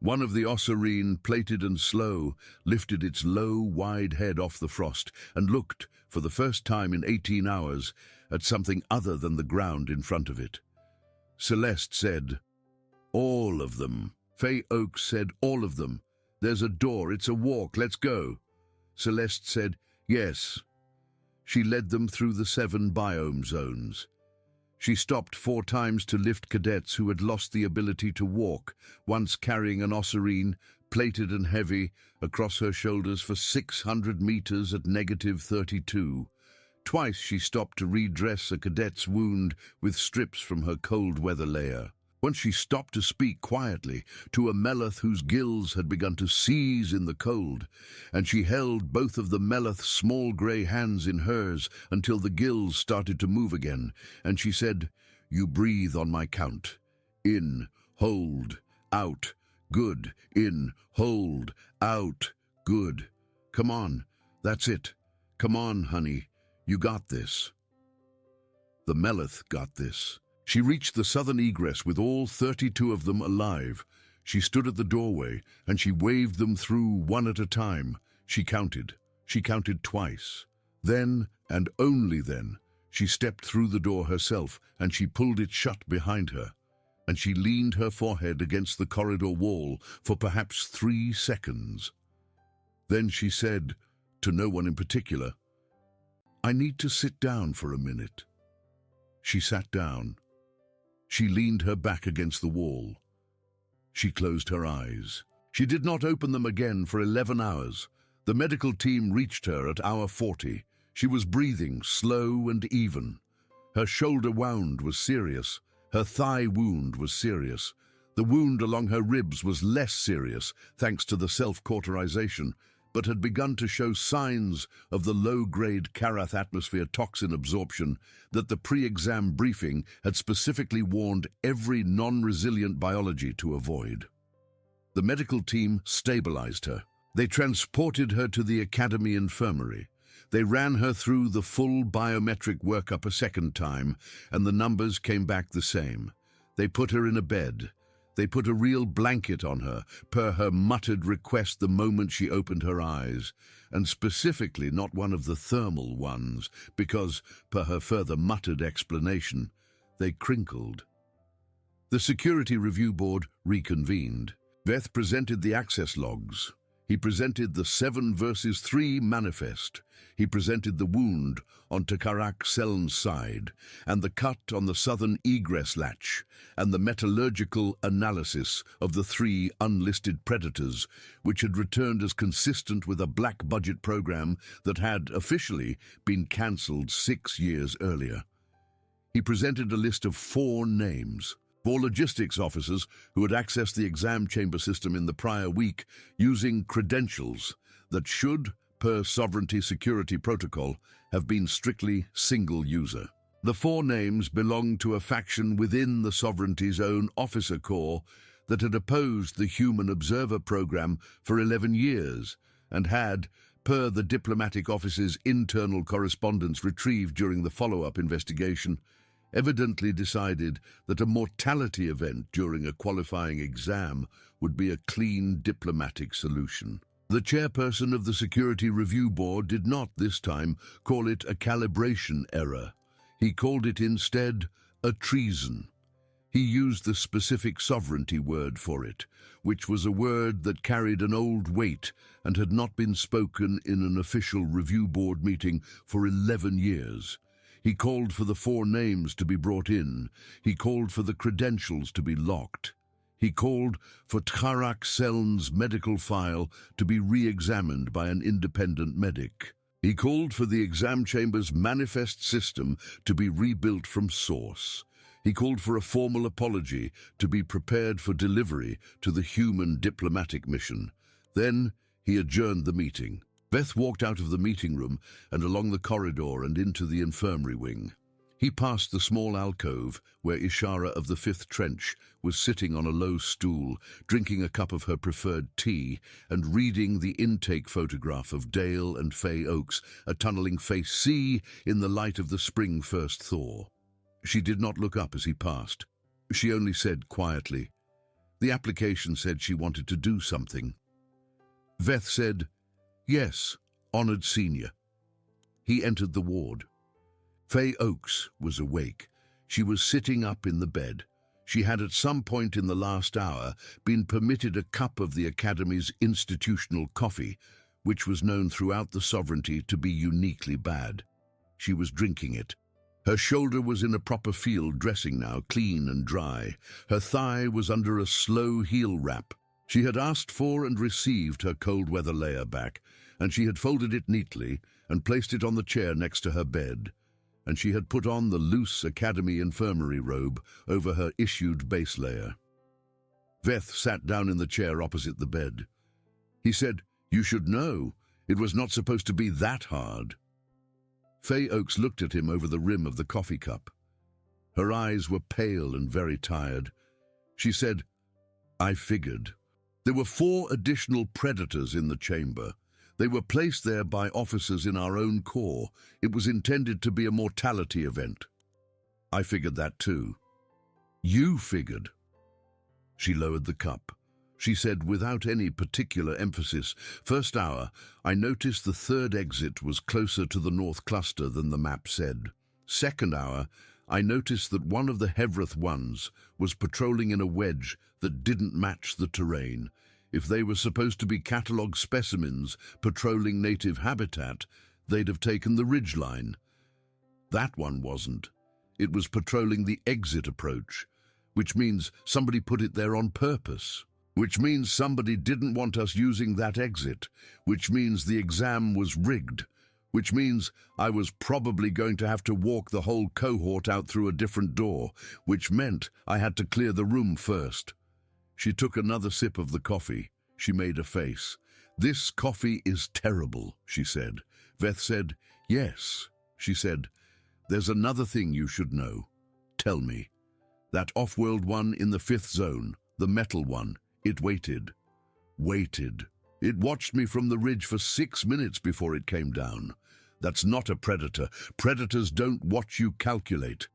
One of the Osirene, plated and slow, lifted its low, wide head off the frost and looked, for the first time in 18 hours, at something other than the ground in front of it. Celeste said, "All of them." Faye Oaks said, "All of them. There's a door, it's a walk, let's go." Celeste said, "Yes." She led them through the 7 biome zones. She stopped 4 times to lift cadets who had lost the ability to walk, once carrying an Osirene, plated and heavy, across her shoulders for 600 meters at -32. Twice she stopped to redress a cadet's wound with strips from her cold weather layer. Once she stopped to speak quietly to a Melath whose gills had begun to seize in the cold, and she held both of the Melath's small grey hands in hers until the gills started to move again, and she said, "You breathe on my count. In, hold, out, good. In, hold, out, good. Come on, that's it. Come on, honey, you got this." The Melath got this. She reached the southern egress with all 32 of them alive. She stood at the doorway, and she waved them through one at a time. She counted. She counted twice. Then, and only then, she stepped through the door herself, and she pulled it shut behind her. And she leaned her forehead against the corridor wall for perhaps 3 seconds. Then she said, to no one in particular, "I need to sit down for a minute." She sat down. She leaned her back against the wall. She closed her eyes. She did not open them again for 11 hours. The medical team reached her at hour 40. She was breathing slow and even. Her shoulder wound was serious. Her thigh wound was serious. The wound along her ribs was less serious, thanks to the self-cauterization, but had begun to show signs of the low-grade Karath atmosphere toxin absorption that the pre-exam briefing had specifically warned every non-resilient biology to avoid. The medical team stabilized her. They transported her to the Academy Infirmary. They ran her through the full biometric workup a second time, and the numbers came back the same. They put her in a bed. They put a real blanket on her, per her muttered request the moment she opened her eyes, and specifically not one of the thermal ones, because, per her further muttered explanation, they crinkled. The Security Review Board reconvened. Veth presented the access logs. He presented the 7 versus 3 manifest. He presented the wound on Takarak Seln's side, and the cut on the southern egress latch, and the metallurgical analysis of the 3 unlisted predators, which had returned as consistent with a black budget program that had, officially, been cancelled 6 years earlier. He presented a list of 4 names. 4 logistics officers who had accessed the exam chamber system in the prior week using credentials that should, per Sovereignty Security Protocol, have been strictly single-user. The 4 names belonged to a faction within the Sovereignty's own officer corps that had opposed the Human Observer Program for 11 years and had, per the diplomatic office's internal correspondence retrieved during the follow-up investigation, evidently decided that a mortality event during a qualifying exam would be a clean diplomatic solution. The chairperson of the Security Review Board did not this time call it a calibration error. He called it instead a treason. He used the specific sovereignty word for it, which was a word that carried an old weight and had not been spoken in an official review board meeting for 11 years. He called for the 4 names to be brought in. He called for the credentials to be locked. He called for Tkarak Seln's medical file to be re-examined by an independent medic. He called for the exam chamber's manifest system to be rebuilt from source. He called for a formal apology to be prepared for delivery to the human diplomatic mission. Then he adjourned the meeting. Veth walked out of the meeting room and along the corridor and into the infirmary wing. He passed the small alcove where Ishara of the 5th Trench was sitting on a low stool, drinking a cup of her preferred tea and reading the intake photograph of Dale and Faye Oakes, a tunneling face C in the light of the spring first thaw. She did not look up as he passed. She only said quietly, "The application said she wanted to do something." Veth said, "Yes, honoured senior." He entered the ward. Faye Oakes was awake. She was sitting up in the bed. She had at some point in the last hour been permitted a cup of the Academy's institutional coffee, which was known throughout the sovereignty to be uniquely bad. She was drinking it. Her shoulder was in a proper field dressing now, clean and dry. Her thigh was under a slow heel wrap. She had asked for and received her cold weather layer back, and she had folded it neatly and placed it on the chair next to her bed. And she had put on the loose Academy infirmary robe over her issued base layer. Veth sat down in the chair opposite the bed. He said, "You should know. It was not supposed to be that hard." Faye Oakes looked at him over the rim of the coffee cup. Her eyes were pale and very tired. She said, "I figured. There were 4 additional predators in the chamber. They were placed there by officers in our own corps. It was intended to be a mortality event. I figured that too." "You figured." She lowered the cup. She said without any particular emphasis, "First hour, I noticed the 3rd exit was closer to the north cluster than the map said. Second hour, I noticed that one of the Hevrath ones was patrolling in a wedge that didn't match the terrain. If they were supposed to be catalogue specimens patrolling native habitat, they'd have taken the ridgeline. That one wasn't. It was patrolling the exit approach, which means somebody put it there on purpose, which means somebody didn't want us using that exit, which means the exam was rigged, which means I was probably going to have to walk the whole cohort out through a different door, which meant I had to clear the room first." She took another sip of the coffee. She made a face. "This coffee is terrible," she said. Veth said, "Yes." She said, "There's another thing you should know. Tell me. That off-world one in the 5th zone, the metal one, it waited. Waited. It watched me from the ridge for 6 minutes before it came down. That's not a predator. Predators don't watch you calculate.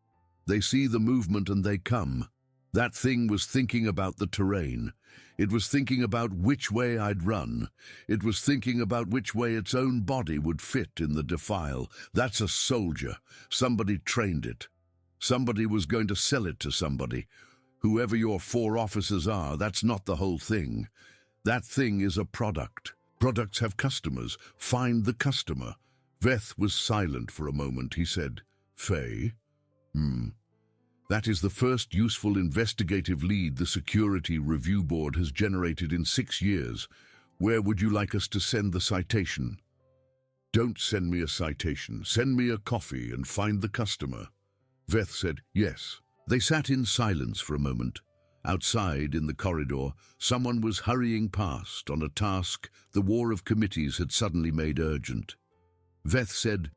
They see the movement and they come. That thing was thinking about the terrain. It was thinking about which way I'd run. It was thinking about which way its own body would fit in the defile. That's a soldier. Somebody trained it. Somebody was going to sell it to somebody. Whoever your 4 officers are, that's not the whole thing. That thing is a product. Products have customers. Find the customer." Veth was silent for a moment. He said, "Faye? That is the first useful investigative lead the Security Review Board has generated in 6 years. Where would you like us to send the citation?" "Don't send me a citation. Send me a coffee and find the customer." Veth said, "Yes." They sat in silence for a moment. Outside, in the corridor, someone was hurrying past on a task the war of committees had suddenly made urgent. Veth said,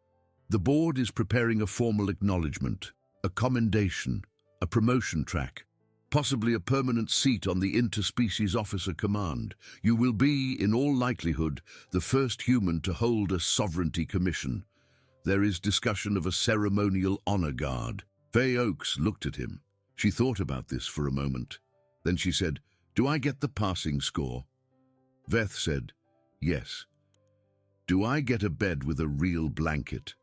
"The board is preparing a formal acknowledgement. A commendation, a promotion track, possibly a permanent seat on the Interspecies Officer Command. You will be, in all likelihood, the first human to hold a sovereignty commission. There is discussion of a ceremonial honor guard." Faye Oakes looked at him. She thought about this for a moment. Then she said, "Do I get the passing score?" Veth said, "Yes." "Do I get a bed with a real blanket?"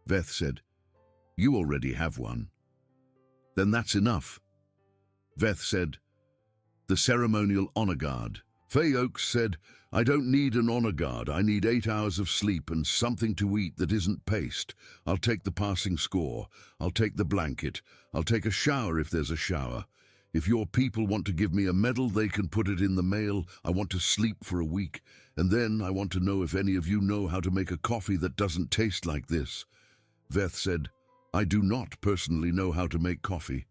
Veth said, "You already have one." "Then that's enough." Veth said, "The ceremonial honor guard." Faye Oakes said, "I don't need an honor guard. I need 8 hours of sleep and something to eat that isn't paste. I'll take the passing score. I'll take the blanket. I'll take a shower if there's a shower. If your people want to give me a medal, they can put it in the mail. I want to sleep for a week. And then I want to know if any of you know how to make a coffee that doesn't taste like this." Veth said, "I do not personally know how to make coffee."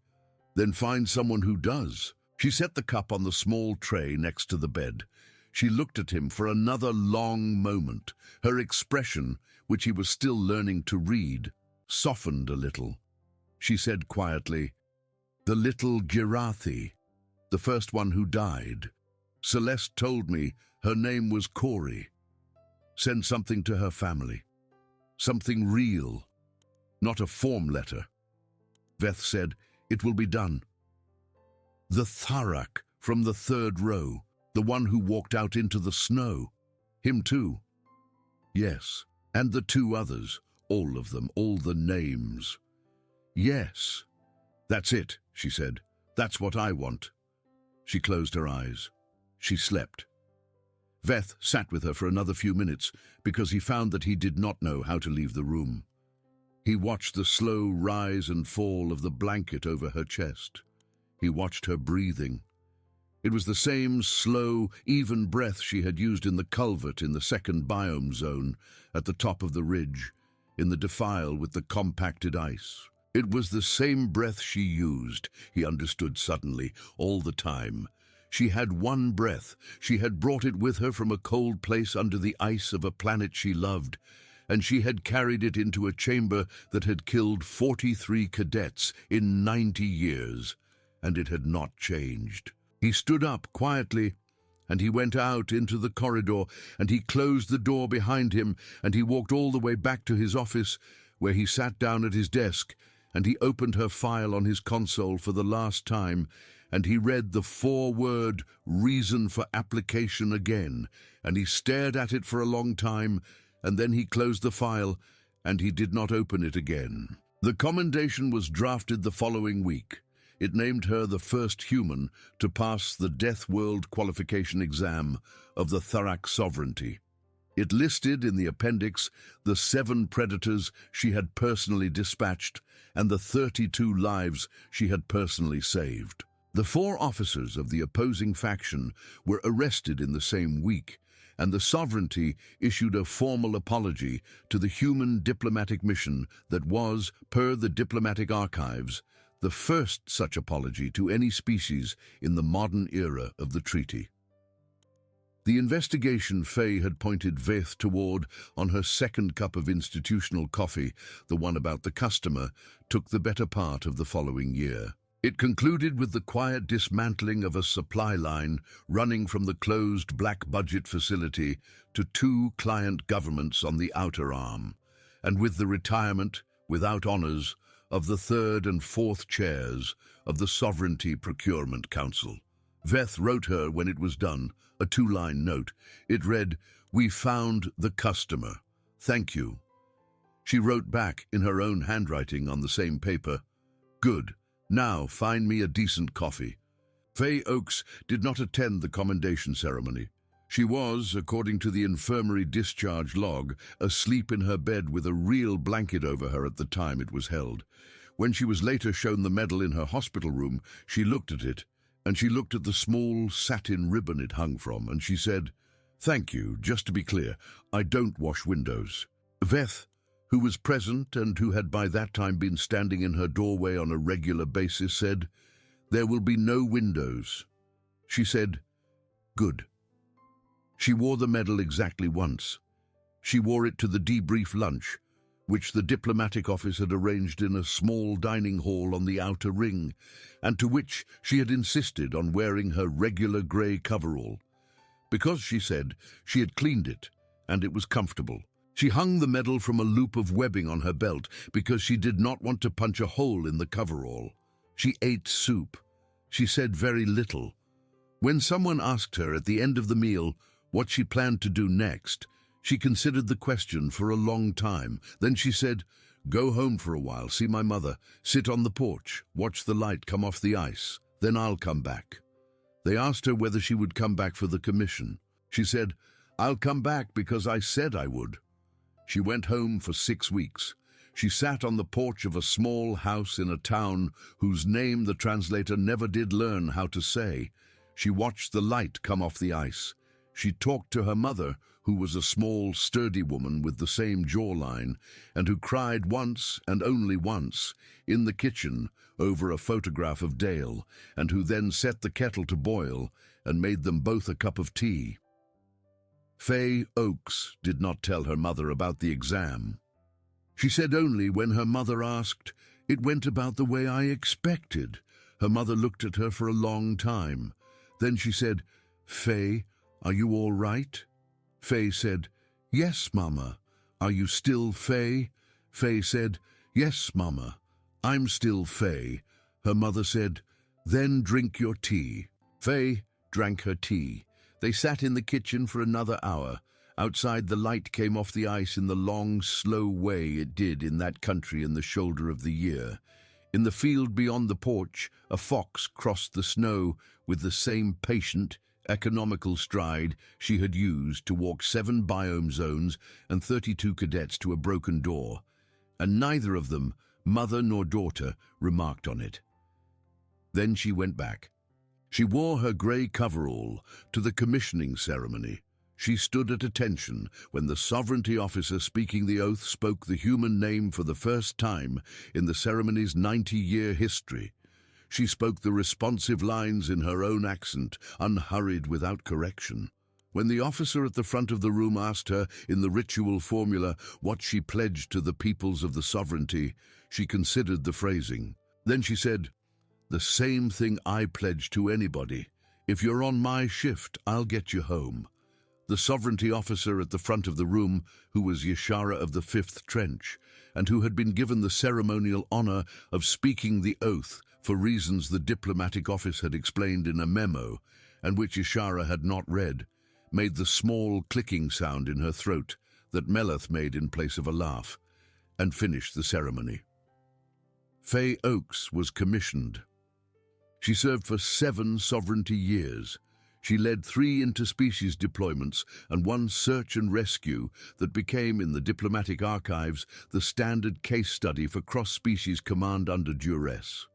"Then find someone who does." She set the cup on the small tray next to the bed. She looked at him for another long moment. Her expression, which he was still learning to read, softened a little. she said quietly. "The little Girathi, the first one who died. Celeste told me her name was Corey. Send something to her family. Something real, not a form letter." Veth said, "It will be done." "The Tharak from the third row, the one who walked out into the snow. Him too?" "Yes, and the two others, all of them, all the names." "Yes, that's it," she said. "That's what I want." She closed her eyes. She slept. Veth sat with her for another few minutes because he found that he did not know how to leave the room. He watched the slow rise and fall of the blanket over her chest. He watched her breathing. It was the same slow, even breath she had used in the culvert in the second biome zone, at the top of the ridge, in the defile with the compacted ice. It was the same breath she used, he understood suddenly, all the time. She had one breath. She had brought it with her from a cold place under the ice of a planet she loved, and she had carried it into a chamber that had killed 43 cadets in 90 years, and it had not changed. He stood up quietly, and he went out into the corridor, and he closed the door behind him, and he walked all the way back to his office, where he sat down at his desk, and he opened her file on his console for the last time, and he read the 4-word reason for application again, and he stared at it for a long time, and then he closed the file, and he did not open it again. The commendation was drafted the following week. It named her the first human to pass the Deathworld qualification exam of the Tharak sovereignty. It listed in the appendix the 7 predators she had personally dispatched and the 32 lives she had personally saved. The 4 officers of the opposing faction were arrested in the same week, and the sovereignty issued a formal apology to the human diplomatic mission that was, per the diplomatic archives, the first such apology to any species in the modern era of the treaty. The investigation Faye had pointed Veth toward on her second cup of institutional coffee, the one about the customer, took the better part of the following year. It concluded with the quiet dismantling of a supply line running from the closed black budget facility to 2 client governments on the outer arm, and with the retirement, without honors, of the 3rd and 4th chairs of the Sovereignty Procurement Council. Veth wrote her when it was done, a 2-line note. It read, "We found the customer. Thank you." She wrote back in her own handwriting on the same paper, "Good. Now find me a decent coffee." Faye Oakes did not attend the commendation ceremony. She was, according to the infirmary discharge log, asleep in her bed with a real blanket over her at the time it was held. When she was later shown the medal in her hospital room, she looked at it, and she looked at the small satin ribbon it hung from, and she said, "Thank you, just to be clear, I don't wash windows." Veth, who was present and who had by that time been standing in her doorway on a regular basis, said, "There will be no windows." She said, "Good." She wore the medal exactly once. She wore it to the debrief lunch, which the diplomatic office had arranged in a small dining hall on the outer ring, and to which she had insisted on wearing her regular grey coverall. Because, she said, she had cleaned it, and it was comfortable. She hung the medal from a loop of webbing on her belt because she did not want to punch a hole in the coverall. She ate soup. She said very little. When someone asked her at the end of the meal what she planned to do next, she considered the question for a long time. Then she said, "Go home for a while, see my mother, sit on the porch, watch the light come off the ice, then I'll come back." They asked her whether she would come back for the commission. She said, "I'll come back because I said I would." She went home for 6 weeks. She sat on the porch of a small house in a town whose name the translator never did learn how to say. She watched the light come off the ice. She talked to her mother, who was a small, sturdy woman with the same jawline, and who cried once, and only once, in the kitchen over a photograph of Dale, and who then set the kettle to boil and made them both a cup of tea. Faye Oakes did not tell her mother about the exam. She said only when her mother asked, It went about the way I expected. Her mother looked at her for a long time. Then she said, "Faye, are you all right?" Faye said, "Yes, Mama." "Are you still Faye?" Faye said, "Yes, Mama, I'm still Faye." Her mother said, "Then drink your tea." Faye drank her tea. They sat in the kitchen for another hour. Outside, the light came off the ice in the long, slow way it did in that country in the shoulder of the year. In the field beyond the porch, a fox crossed the snow with the same patient, economical stride she had used to walk 7 biome zones and 32 cadets to a broken door. And neither of them, mother nor daughter, remarked on it. Then she went back. She wore her grey coverall to the commissioning ceremony. She stood at attention when the sovereignty officer speaking the oath spoke the human name for the first time in the ceremony's 90-year history. She spoke the responsive lines in her own accent, unhurried without correction. When the officer at the front of the room asked her in the ritual formula what she pledged to the peoples of the sovereignty, she considered the phrasing. Then she said, "The same thing I pledge to anybody. If you're on my shift, I'll get you home." The sovereignty officer at the front of the room, who was Yashara of the 5th Trench, and who had been given the ceremonial honor of speaking the oath for reasons the diplomatic office had explained in a memo, and which Yashara had not read, made the small clicking sound in her throat that Meleth made in place of a laugh, and finished the ceremony. Faye Oakes was commissioned. She served for 7 sovereignty years. She led 3 interspecies deployments and 1 search and rescue that became, in the diplomatic archives, the standard case study for cross-species command under duress.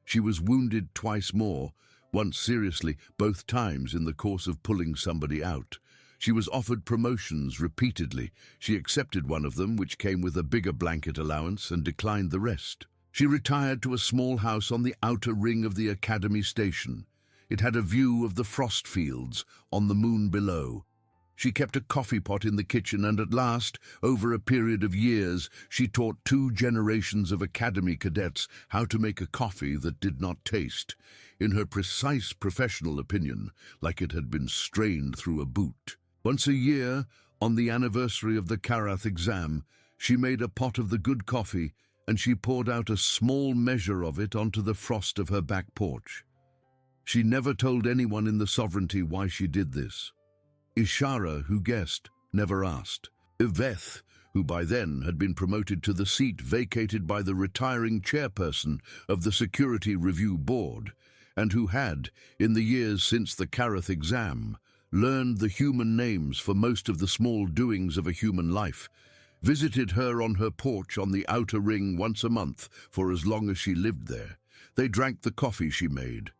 She was wounded twice more, once seriously, both times in the course of pulling somebody out. She was offered promotions repeatedly. She accepted one of them, which came with a bigger blanket allowance, and declined the rest. She retired to a small house on the outer ring of the Academy station. It had a view of the frost fields on the moon below. She kept a coffee pot in the kitchen, and at last, over a period of years, she taught 2 generations of Academy cadets how to make a coffee that did not taste, in her precise professional opinion, like it had been strained through a boot. Once a year, on the anniversary of the Karath exam, she made a pot of the good coffee, and she poured out a small measure of it onto the frost of her back porch. She never told anyone in the sovereignty why she did this. Ishara, who guessed, never asked. Yveth, who by then had been promoted to the seat vacated by the retiring chairperson of the Security Review Board, and who had, in the years since the Karath exam, learned the human names for most of the small doings of a human life, visited her on her porch on the outer ring once a month for as long as she lived there. They drank the coffee she made.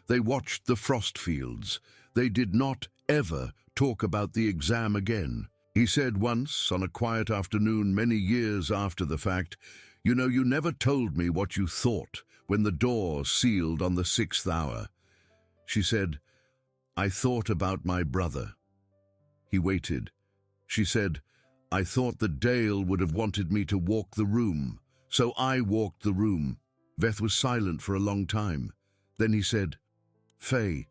They watched the frost fields. They did not ever talk about the exam again. He said once, on a quiet afternoon many years after the fact, "You know, you never told me what you thought when the door sealed on the 6th hour." She said, "I thought about my brother." He waited. She said, "I thought that Dale would have wanted me to walk the room, so I walked the room." Veth was silent for a long time. Then he said, "Faye,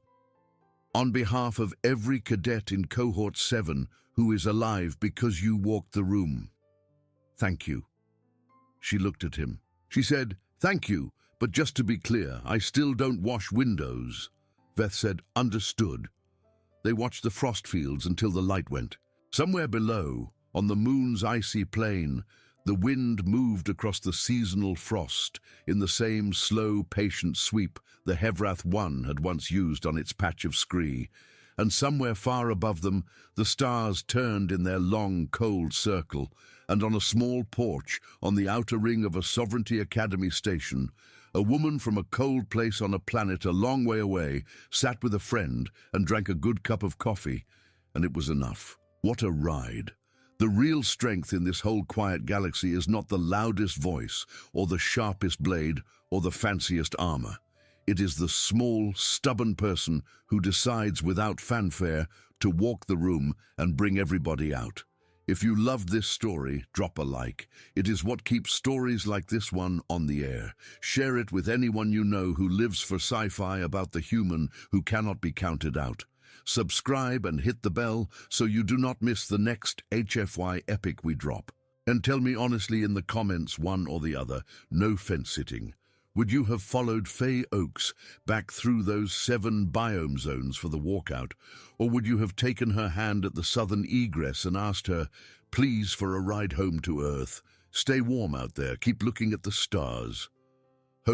on behalf of every cadet in Cohort 7 who is alive because you walked the room, thank you." She looked at him. She said, "Thank you, but just to be clear, I still don't wash windows." Veth said, "Understood." They watched the frost fields until the light went. Somewhere below, on the moon's icy plain, the wind moved across the seasonal frost in the same slow, patient sweep the Hevrath 1 had once used on its patch of scree, and somewhere far above them the stars turned in their long, cold circle, and on a small porch on the outer ring of a Sovereignty Academy station, a woman from a cold place on a planet a long way away sat with a friend and drank a good cup of coffee, and it was enough. What a ride! The real strength in this whole quiet galaxy is not the loudest voice, or the sharpest blade, or the fanciest armor. It is the small, stubborn person who decides without fanfare to walk the room and bring everybody out. If you loved this story, drop a like. It is what keeps stories like this one on the air. Share it with anyone you know who lives for sci-fi about the human who cannot be counted out. Subscribe and hit the bell so you do not miss the next HFY epic we drop. And tell me honestly in the comments, one or the other, no fence-sitting. Would you have followed Faye Oakes back through those 7 biome zones for the walkout? Or would you have taken her hand at the southern egress and asked her, please, for a ride home to Earth? Stay warm out there, keep looking at the stars.